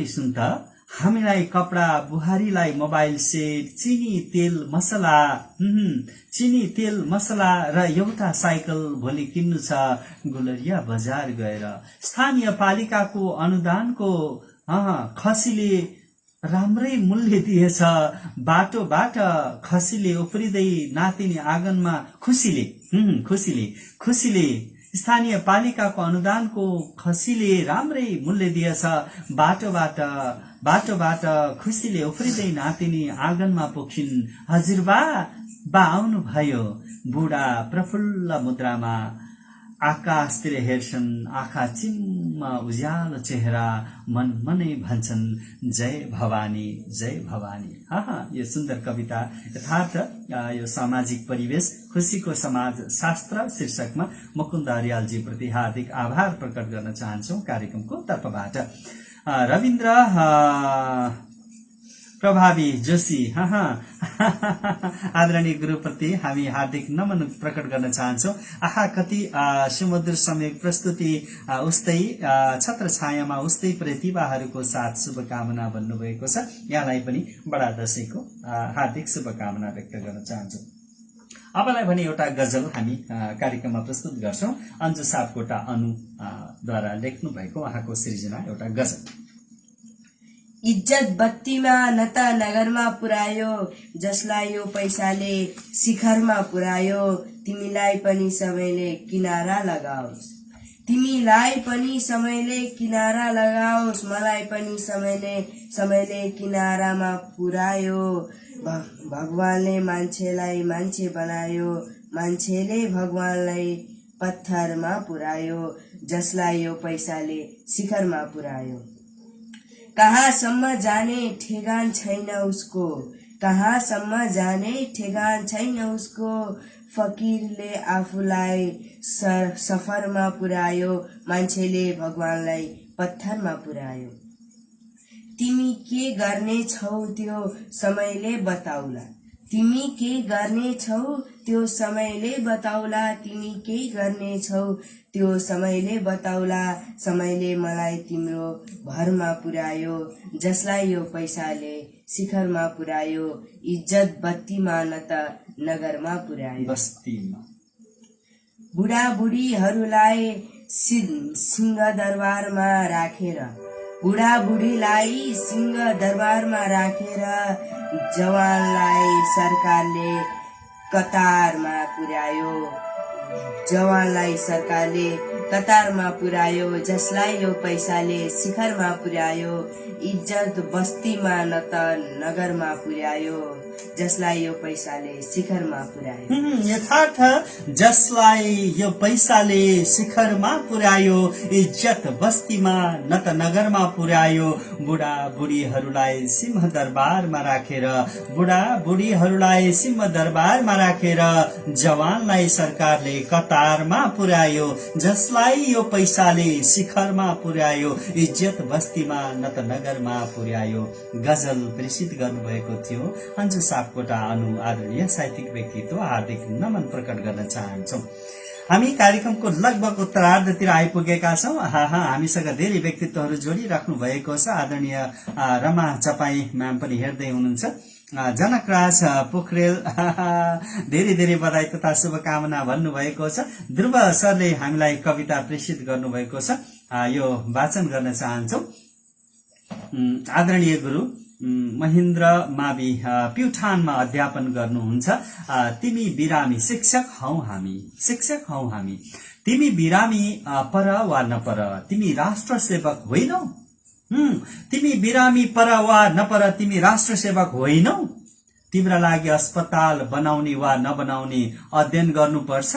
सुन त हामीलाई कपडा, बुहारीलाई मोबाइल सेट, चिनी तेल मसला र एउटा साइकल भोलि किन्नु छ गुलरिया बजार गएर। स्थानीय पालिकाको अनुदानको खसीले राम्रै मूल्य दिएछ। बाटोबाट खसीले उफ्रिँदै नातिनी आँगनमा खुसीले स्थानीय पालिकाको अनुदानको खसीले राम्रै मूल्य दिएछ। बाटोबाट खुसीले उफ्रिँदै नातिनी आँगनमा पुग्छिन्। हजुरबा आउनु भयो। बुढा प्रफुल्ल मुद्रामा आकाशतिर हेर्छन्। आँखा चिम्म उज्यालो चेहरा, मनै भन्छन्, जय भवानी जय भवानी। यो सुन्दर कविता यथार्थ यो सामाजिक परिवेश खुसीको समाज शास्त्र शीर्षकमा मुकुन्द अर्यालजी प्रति हार्दिक आभार प्रकट गर्न चाहन्छौँ कार्यक्रमको तर्फबाट। रविन्द्र प्रभावी जोशी आदरणीय गुरुप्रति हामी हार्दिक नमन प्रकट गर्न चाहन्छौँ। कति सुमधुर समय प्रस्तुति, उस्तै छत्र छायामा उस्तै प्रतिभाहरूको साथ शुभकामना भन्नुभएको छ। यहाँलाई पनि बडा दशैंको हार्दिक शुभकामना व्यक्त गर्न चाहन्छौँ। अबलाई भने एउटा गजल हामी कार्यक्रममा प्रस्तुत गर्छौँ। अन्जु सापकोटा अनुद्वारा लेख्नु भएको उहाँको सृजना एउटा गजल। इज्जत बत्तीमा न त नगरमा पुर्यायो, जसलाई यो पैसाले शिखरमा पुर्यायो। तिमीलाई पनि समयले किनारा लगाओस्, मलाई पनि समयले किनारामा पुर्यायो। भगवानले मान्छेलाई मान्छे बनायो, मान्छेले भगवानलाई पत्थरमा पुर्यायो। जसलाई यो पैसाले शिखरमा पुर्यायो। कहाँसम्म जाने ठेगान छैन उसको, फकीरले आफूलाई सफरमा पुर्यायो, मान्छेले भगवानलाई पत्थरमा पुर्यायो। तिमी के गर्ने छौ त्यो समयले बताउला, तिमी के गर्ने छौ त्यो समयले बताउला, तिमी के गर्ने छौ त्यो समयले बताउला। समयले मलाई तिम्रो भरमा पुर्यायो, जसलाई यो पैसाले शिखरमा पुर्यायो। इज्जत बत्तीमा न त नगरमा पुर्यायो। बस्तीमा बुढाबुढीहरूलाई सिंहदरबारमा राखेर, बुढाबुढीलाई सिंहदरबारमा राखेर, जवानलाई सरकारले कतारमा पुर्यायो, जवानलाई सरकारले कतारमा पुर्यायो। जसलाई यो पैसाले शिखरमा पुर्यायो। इज्जत बस्तीमा न त नगरमा पुर्यायो। जसलाई यो पैसाले शिखरमा पुर्यायो। यथार्थ जसलाई यो पैसाले शिखरमा पुर्यायो, इज्जत बस्तीमा न त नगरमा पुर्यायो। बुढा बुढीहरूलाई सिंह दरबारमा राखेर, बुढा बुढीहरूलाई सिंह दरबारमा राखेर जवानलाई सरकारले कतारमा पुर्यायो। जसलाई यो पैसाले शिखरमा पुर्यायो, इज्जत बस्तीमा न त नगरमा पुर्यायो। गजल प्रेषित गर्नुभएको थियो अन्जु सापकोटा अनु आदरणीय साहित्यिक व्यक्तित्व हार्दिक नमन प्रकट गर्न चाहन्छौँ। हामी कार्यक्रमको लगभग उत्तरार्धतिर आइपुगेका छौँ। हामीसँग धेरै व्यक्तित्वहरू जोडिराख्नु भएको छ। आदरणीय रमा चपाई म्याम पनि हेर्दै हुनुहुन्छ। जनकराज पोखरेल धेरै धेरै बधाई तथा शुभकामना भन्नुभएको छ। ध्रुव सरले हामीलाई कविता प्रेषित गर्नुभएको छ, यो वाचन गर्न चाहन्छौँ। आदरणीय गुरु महेन्द्र मावि प्युठानमा अध्यापन गर्नुहुन्छ। तिमी बिरामी शिक्षक हौ हामी, शिक्षक हौ हामी। तिमी बिरामी पर वा नपर, तिमी राष्ट्र सेवक होइनौ। तिमी बिरामी पर वा नपर, तिमी राष्ट्र सेवक होइनौ। तिम्रा लागि अस्पताल बनाउने वा नबनाउने अध्ययन गर्नुपर्छ।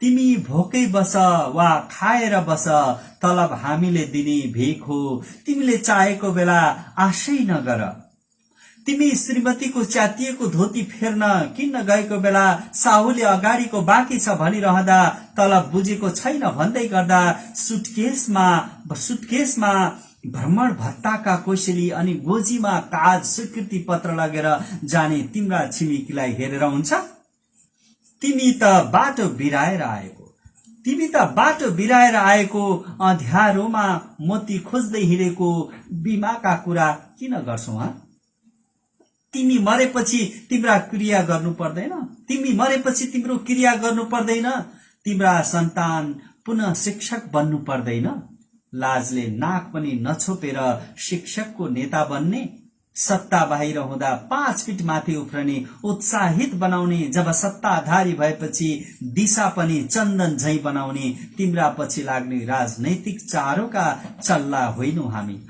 तिमी भोकै बस वा खाएर बस, तलब हामीले दिने भेक हो। तिमीले चाहेको बेला आशै नगर। तिमी श्रीमतीको च्यातिएको धोती फेर्न किन्न गएको बेला साहुले अगाडिको बाँकी छ भनिरहँदा तलब बुझेको छैन भन्दै गर्दा सुटकेसमा भ्रमण भत्ताका कोसेली अनि गोजीमा काज स्वीकृति पत्र लगेर जाने तिम्रा छिमेकीलाई हेरेर हुन्छ। तिमी त बाटो बिराएर आएको, तिमी त बाटो बिराएर आएको, अँध्यारोमा मोती खोज्दै हिँडेको बिमाका कुरा किन गर्छौ? तिमी मरेपछि तिम्रा क्रिया गर्नु पर्दैन, तिमी मरेपछि तिम्रो क्रिया गर्नु पर्दैन। तिम्रा सन्तान पुनः शिक्षक बन्नु पर्दैन। लाजले नाक पनि नछोपेर शिक्षकको नेता बन्ने, सत्ता बाहिर हुँदा 5 फिट माथि उफ्रने, उत्साहित बनाउने, जब सत्ताधारी भएपछि दिशा पनि चन्दन झै बनाउने। तिम्रा पछि लाग्ने राजनैतिक चारोका चल्ला होइनौ हामी।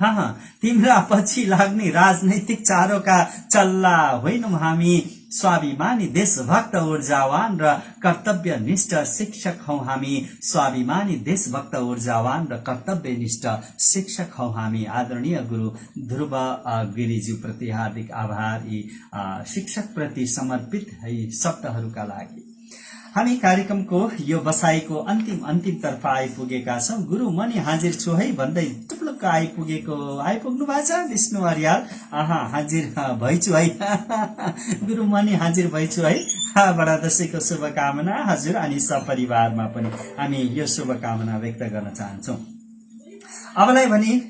तिम्रा पछि लाग्ने राजनैतिक चारोका चल्ला होइनौ हामी। स्वाभिमानी देशभक्त ऊर्जावान र कर्तव्यनिष्ठ शिक्षक हौ हामी। स्वाभिमानी देशभक्त ऊर्जावान र कर्तव्यनिष्ठ शिक्षक हौ हामी। आदरणीय गुरु ध्रुव गिरिज्यू प्रति हार्दिक आभार यी शिक्षक प्रति समर्पित यी शब्दहरूका लागि। हामी कार्यक्रमको यो बसाईको अन्तिम तर्फ आइपुगेका छौँ। गुरु मनी हाजिर छु है भन्दै टुप्लुक्क आइपुग्नु भएको छ विष्णु अर्याल। हाजिर भइछु है गुरु मनी हाजिर भइछु है। बडा दशैंको शुभकामना हजुर अनि सपरिवारमा पनि हामी यो शुभकामना व्यक्त गर्न चाहन्छौँ। अबलाई भने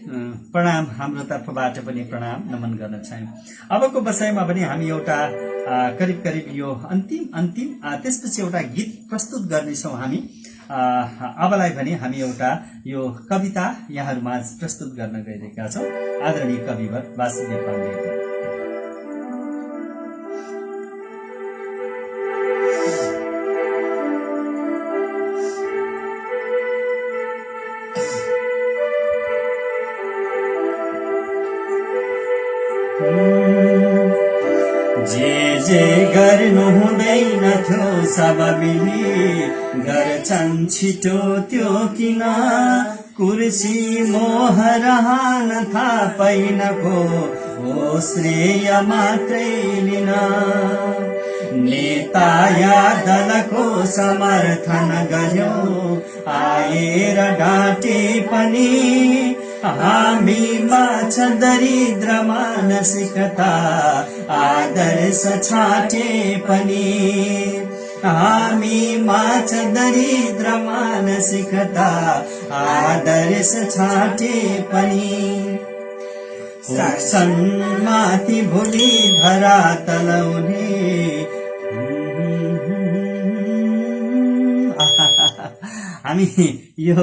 प्रणाम, हाम्रो तर्फबाट पनि प्रणाम नमन गर्न चाहन्छौँ। अबको बसाइमा पनि हामी एउटा करिब यो अन्तिम त्यसपछि एउटा गीत प्रस्तुत गर्नेछौँ हामी। अबलाई भने हामी एउटा यो कविता यहाँहरूमा प्रस्तुत गर्न गइरहेका छौँ। आदरणीय कविवर वासुदेव पाण्डेको जे गर्नु हुँदैन थियो सब मिली गर्छन् छिटो त्यो किन, कुर्सी मोह रहन थापैनको हो श्रेय मात्रै लिन। नेता या दलको समर्थन गर्यो आएर डाँटे पनि, हामीमा छ दरिद्र मानसिकता आदर्श छाटे पनि। हामीमा छ दरिद्र मानसिकता आदर्श छाटे पनि। शासन माथि भोलि धरातल हुने। हामी यो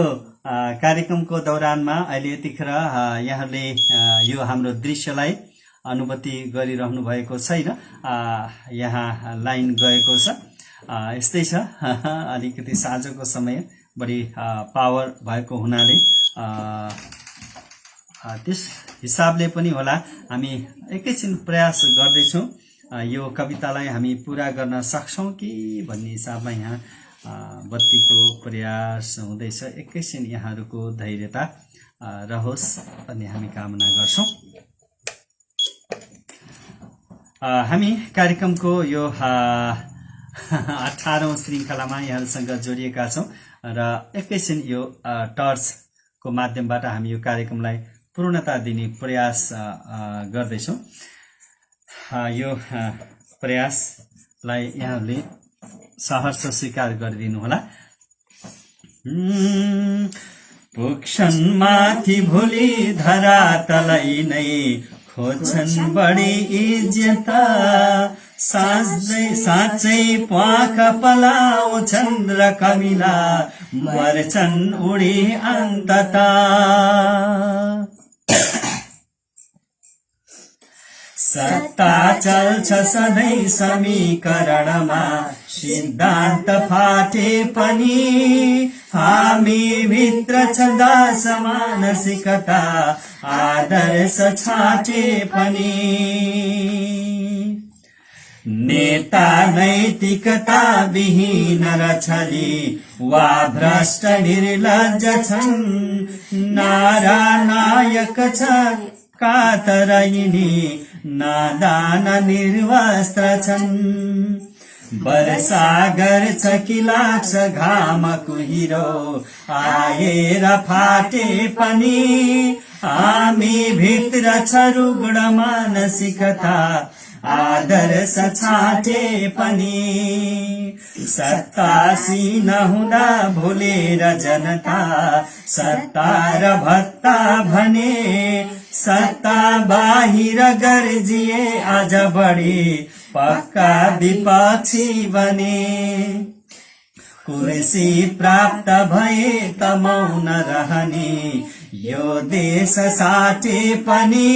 कार्यक्रमको दौरानमा अहिले यतिखेर यहाँले यो हाम्रो दृश्यलाई अनुभूति गरिरहनु भएको छैन। यहाँ लाइन गएको छ, यस्तै छ। अलिकति साँझको समय बढी पावर भएको हुनाले त्यस हिसाबले पनि होला हामी एकैछिन प्रयास गर्दैछौँ यो कवितालाई हामी पूरा गर्न सक्छौँ कि भन्ने हिसाबमा यहाँ बत्तीको प्रयास हुँदैछ। एकैछिन यहाँहरूको धैर्यता रहोस् भन्ने हामी कामना गर्छौँ। हामी कार्यक्रमको यो 18औं श्रृङ्खलामा यहाँहरूसँग जोडिएका छौँ र एकैछिन यो टर्चको माध्यमबाट हामी यो कार्यक्रमलाई पूर्णता दिने प्रयास गर्दैछौँ। यो प्रयासलाई यहाँहरूले सहर्ष स्वीकार गरिदिनुहोला। पुग्छन् माथि भोलि धरातलै नै खोज्छन् बढी इज्जत, साँच्चै प्वाख पलाउँछन् र कमिला मर्छन् उडी अन्तता। सत्ता चल्छ सधैँ समीकरणमा, सिद्धान्त फाटे पनि हामी भित्र छँदा समानसिकता, आदर्श छाटे पनि। नेता नैतिकता विहीन र छली वा भ्रष्ट निर्लज्ज छन्, नारा नायक छ कातर यिनी नादान निर्वस्त्र छन्। वर्षा गर्छ कि लाग्छ घाम कुहिरो, आएर फाटे पनि हामी भित्र छ रुग्ण मानसिकता, आदर्श छाटे पनि। सत्तासी नहुँदा भुलेर जनता, सत्ता र भत्ता भने सत्ता बाहिर गर्जिए आज बढी पक्का विपक्षी बने। कुर्सी प्राप्त भए त मौन रहने, यो देश साटे पनि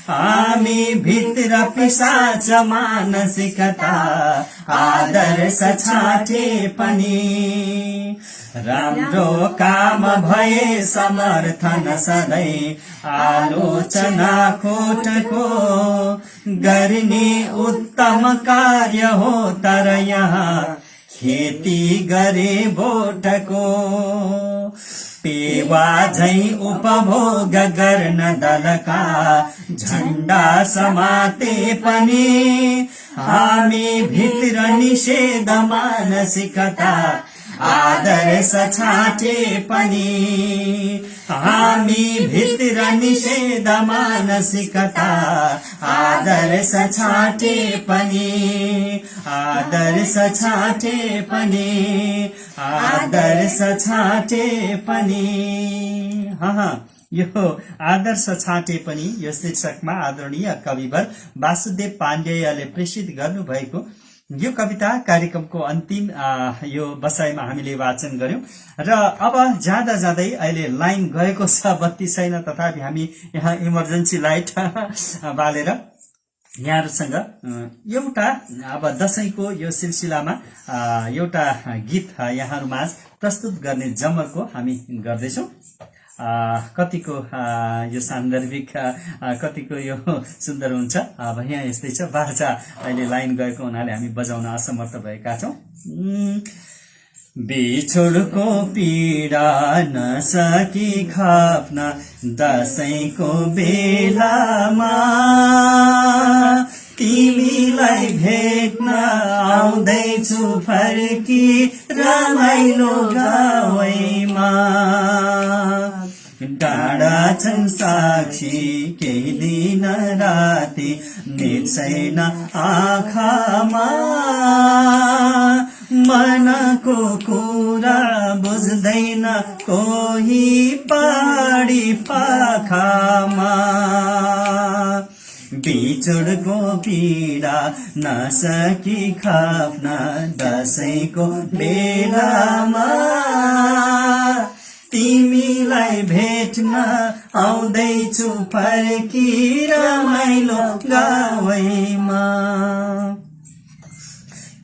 हामी भित्र पिशाच मानसिकता, आदर्श छाटे पनि। राम्रो काम भए समर्थन सधैँ, आलोचना खोटको गर्ने उत्तम कार्य हो, तर यहाँ खेती गरे भोटको। पेवा झैं उपभोग गर्न दलका झण्डा समाते पनि हामी भित्र निषेध मानसिकता, आदर्श छाटे पनि। हामी भित्र निषेध मानसिकता, आदर्श छाटे पनि, आदर्श छाटे पनि, आदर्श छाटे पनि। यो आदर्श छाटे पनि यो शीर्षकमा आदरणीय कविवर वासुदेव पाण्डेयले प्रेषित गर्नुभएको यो कविता कार्यक्रमको अन्तिम यो बसाइमा हामीले वाचन गर्यौं र अब जाँदा जाँदै अहिले लाइन गएको छ, बत्ती छैन, तथापि हामी यहाँ इमर्जेन्सी लाइट बालेर यहाँहरूसँग एउटा अब दशैंको यो सिलसिलामा एउटा गीत यहाँहरूमाझ प्रस्तुत गर्ने जमर्को हामी गर्दैछौं। कतिको यो सान्दर्भिक कतिको यो सुन्दर हुन्छ। अब यहाँ यस्तै छ, बाजा अहिले लाइन गएको हुनाले हामी बजाउन असमर्थ भएका छौं। बिछोडको पीडा नसकी खाप्न दशैंको बेलामा, तिमीलाई भेट्न आउँदैछु फर्की रमाइलो गाउँमा। डाँडा छन् साक्षी केही दिन राति, निल्छैन आँखामा, मनको कुरा बुझ्दैन कोही पाडी पाखामा। बिछोडको पीडा नसकी खाप्न दशैंको बेलामा, तिमीलाई भेट्न आउँदैछु फर्की रमाइलो गाउँमा।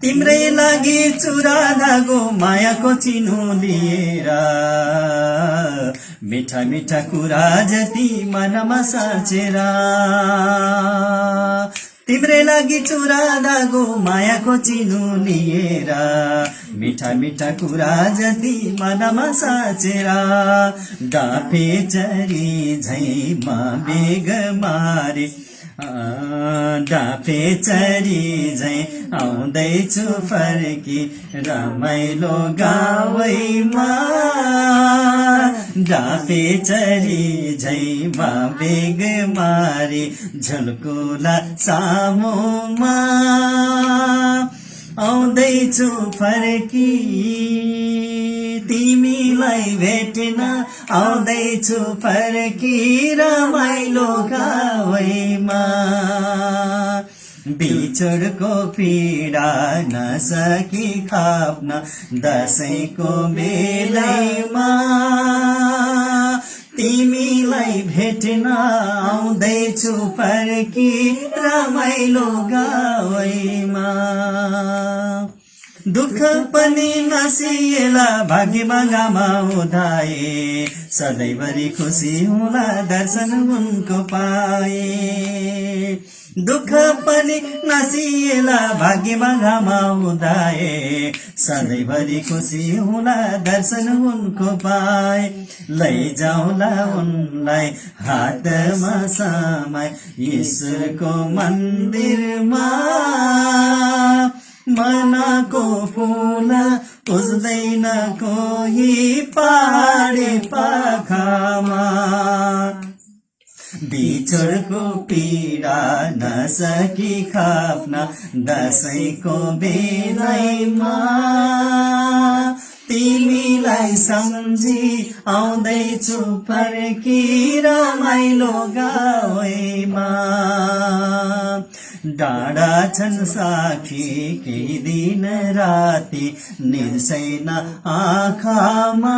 तिम्रै लागि चुरा धागो मायाको चिनो लिएर, मिठा मिठा कुरा जति मनमा साँचेर, तिम्रै लागि चुरा दागो मायाको चिनो लिएर मिठा मिठा कुरा जति मनमा साचेर डाफे चरी झैमा बेग मारे डाफे चरी झै आउँदैछु फर्की रमाइलो गावैमा डाफे चरी झैमा बेग मारे झल्कुला सामुमा आउँदैछु फर्की तिमीलाई भेट्न आउँदैछु फर्की रमाइलो गावैमा बिछोडको पीडा नसकी खाप्न दसैँको बेलैमा तिमीलाई भेट्न आउँदैछु फर्की रमाइलो गावैमा दुःख पनि नसिएला भाग्यमा घामा उधाए सधैँभरि खुसी होला दर्शन उनको पाए दुःख पनि नसिएला भाग्यमा घामा उधाए सधैँभरि खुसी होला दर्शन उनको पाए लैजाउला उनलाई हातमा समाई ईश्वरको मन्दिरमा मनको फूल पुज्दैन कोही पहाडी पाखामा बिछोडको पीडा नसकी खाप्न दसैँको बेलैमा तिमीलाई सम्झी आउँदैछु फर्की रमाइलो गावैमा डाँडा छन् साखी केही दिन राति निर्सैन आँखामा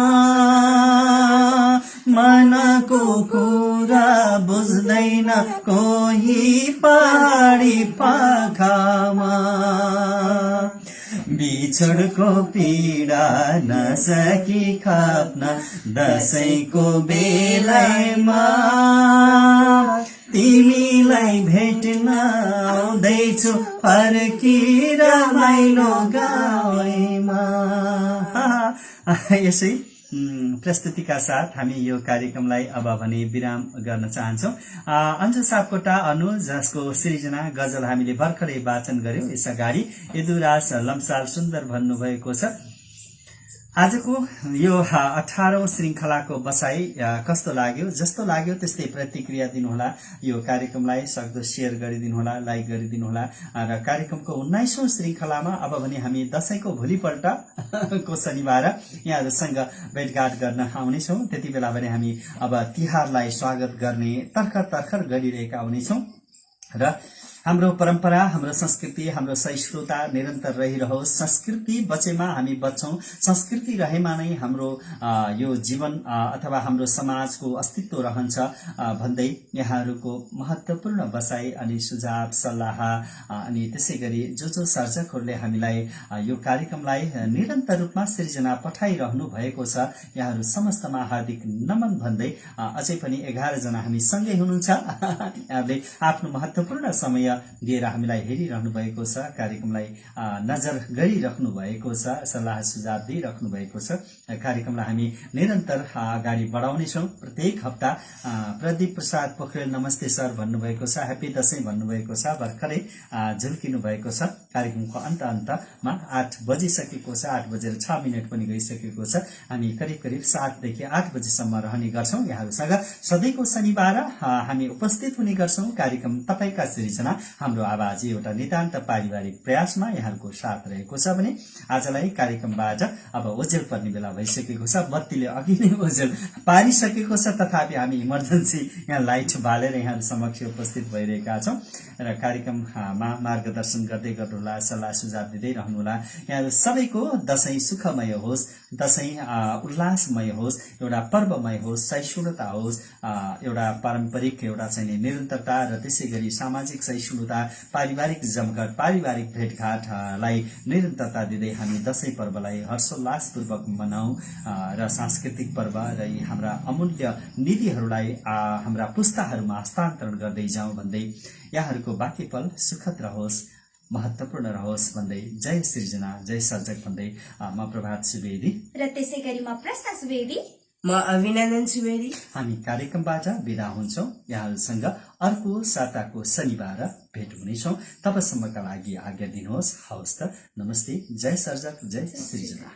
मनको कुरा बुझ्दैन कोही पहाडी पाखामा बिछोडको पीडा नसकी खाप्न दसैँको बेलैमा तिमीलाई भेट्न आउँदैछु फर्की रमाइलो गावैमा। यसै प्रस्तुतिका साथ हामी यो कार्यक्रमलाई अब भने विराम गर्न चाहन्छौँ। अन्जु सापकोटा अनु जसको सृजना गजल हामीले भर्खरै वाचन गर्यौं, यस अगाडि यदुराज लम्साल सुन्दर भन्नुभएको छ। आजको यो 18औं श्रृंखलाको बसाई कस्तो लाग्यो? जस्तो लाग्यो त्यस्तै प्रतिक्रिया दिनुहोला। यो कार्यक्रमलाई सक्दो शेयर गरिदिनुहोला, लाइक गरिदिनुहोला। र कार्यक्रमको 19औं श्रृंखलामा अब भने हामी दशैंको भोलिपल्ट को शनिबार यहाँहरूसँग भेटघाट गर्न आउनेछौँ। त्यति बेला भने हामी अब तिहारलाई स्वागत गर्ने तर्खर गरिरहेका हुनेछौँ र हाम्रो परम्परा, हाम्रो संस्कृति, हाम्रो सहिष्णुता निरन्तर रहिरहोस्। संस्कृति बचेमा हामी बच्छौं, संस्कृति रहेमा नै हाम्रो यो जीवन अथवा हाम्रो समाजको अस्तित्व रहन्छ भन्दै यहाँहरूको महत्वपूर्ण बसाई अनि सुझाव सल्लाह अनि त्यसैगरी जो सर्जकहरूले हामीलाई यो कार्यक्रमलाई निरन्तर रूपमा सृजना पठाइरहनु भएको छ, यहाँहरू समस्तमा हार्दिक नमन भन्दै अझै पनि 11 जना हामी सँगै हुनुहुन्छ। यहाँहरूले आफ्नो महत्वपूर्ण समय दिएर हामीलाई हेरिरहनु भएको छ, कार्यक्रमलाई नजर गरिरहनु भएको छ, सल्लाह सुझाव दिइरहनु भएको छ। कार्यक्रमलाई हामी निरन्तर अगाडि बढाउनेछौँ। प्रत्येक हप्ता प्रदीप प्रसाद पोखरेल नमस्ते सर भन्नुभएको छ, ह्यापी दशैं भन्नुभएको छ, भर्खरै झुल्किनु भएको छ। कार्यक्रमको अन्तमा 8 बजिसकेको छ, 8 बजेर 6 मिनट पनि गइसकेको छ। हामी करिब 7 देखि 8 बजेसम्म रहने गर्छौं। यहाँहरूसँग सधैँको शनिबार हामी उपस्थित हुने गर्छौं। कार्यक्रम तपाईका सृजना हाम्रो आवाज एउटा नितान्त पारिवारिक प्रयासमा यहाँहरूको साथ रहेको छ भने आजलाई कार्यक्रमबाट अब ओझेल पर्ने बेला भइसकेको छ। बत्तीले अघि नै ओझेल पारिसकेको छ, तथापि हामी इमर्जेन्सी यहाँ लाइट बालेर यहाँहरू समक्ष उपस्थित भइरहेका छौं र कार्यक्रममा मार्गदर्शन गर्दै गर्नुहोला, सल्लाह सुझाव दिँदै रहनुहोला। यहाँहरू सबैको दशैं सुखमय होस्, दशैं उल्लासमय होस्, एउटा पर्वमय होस्, सहिष्णुता होस्, एउटा पारम्परिक एउटा चाहिँ निरन्तरता र त्यसै गरी सामाजिक सहिष्णुता, पारिवारिक जमघट, पारिवारिक भेटघाटलाई निरन्तरता दिँदै हामी दशैं पर्वलाई हर्षोल्लासपूर्वक मनाऊ र सांस्कृतिक पर्व र यी हाम्रा अमूल्य निधिहरूलाई हाम्रा पुस्ताहरूमा हस्तान्तरण गर्दै जाउँ भन्दै यहाँहरूको बाँकी पल सुखद रहोस्, महत्वपूर्ण रहोस् भन्दै जय सृजना, जय सर्जक भन्दै म प्रभात सुवेदी र त्यसै गरी म प्रस्था सुवेदी, म अभिनन्दन सुवेदी हामी कार्यक्रमबाट बिदा हुन्छौं। यहाँहरूसँग अर्को साताको शनिबार भेट हुनेछौं। तबसम्मका लागि आज्ञा दिनुहोस्। हवस् त, नमस्ते, जय सर्जक, जय सृजना।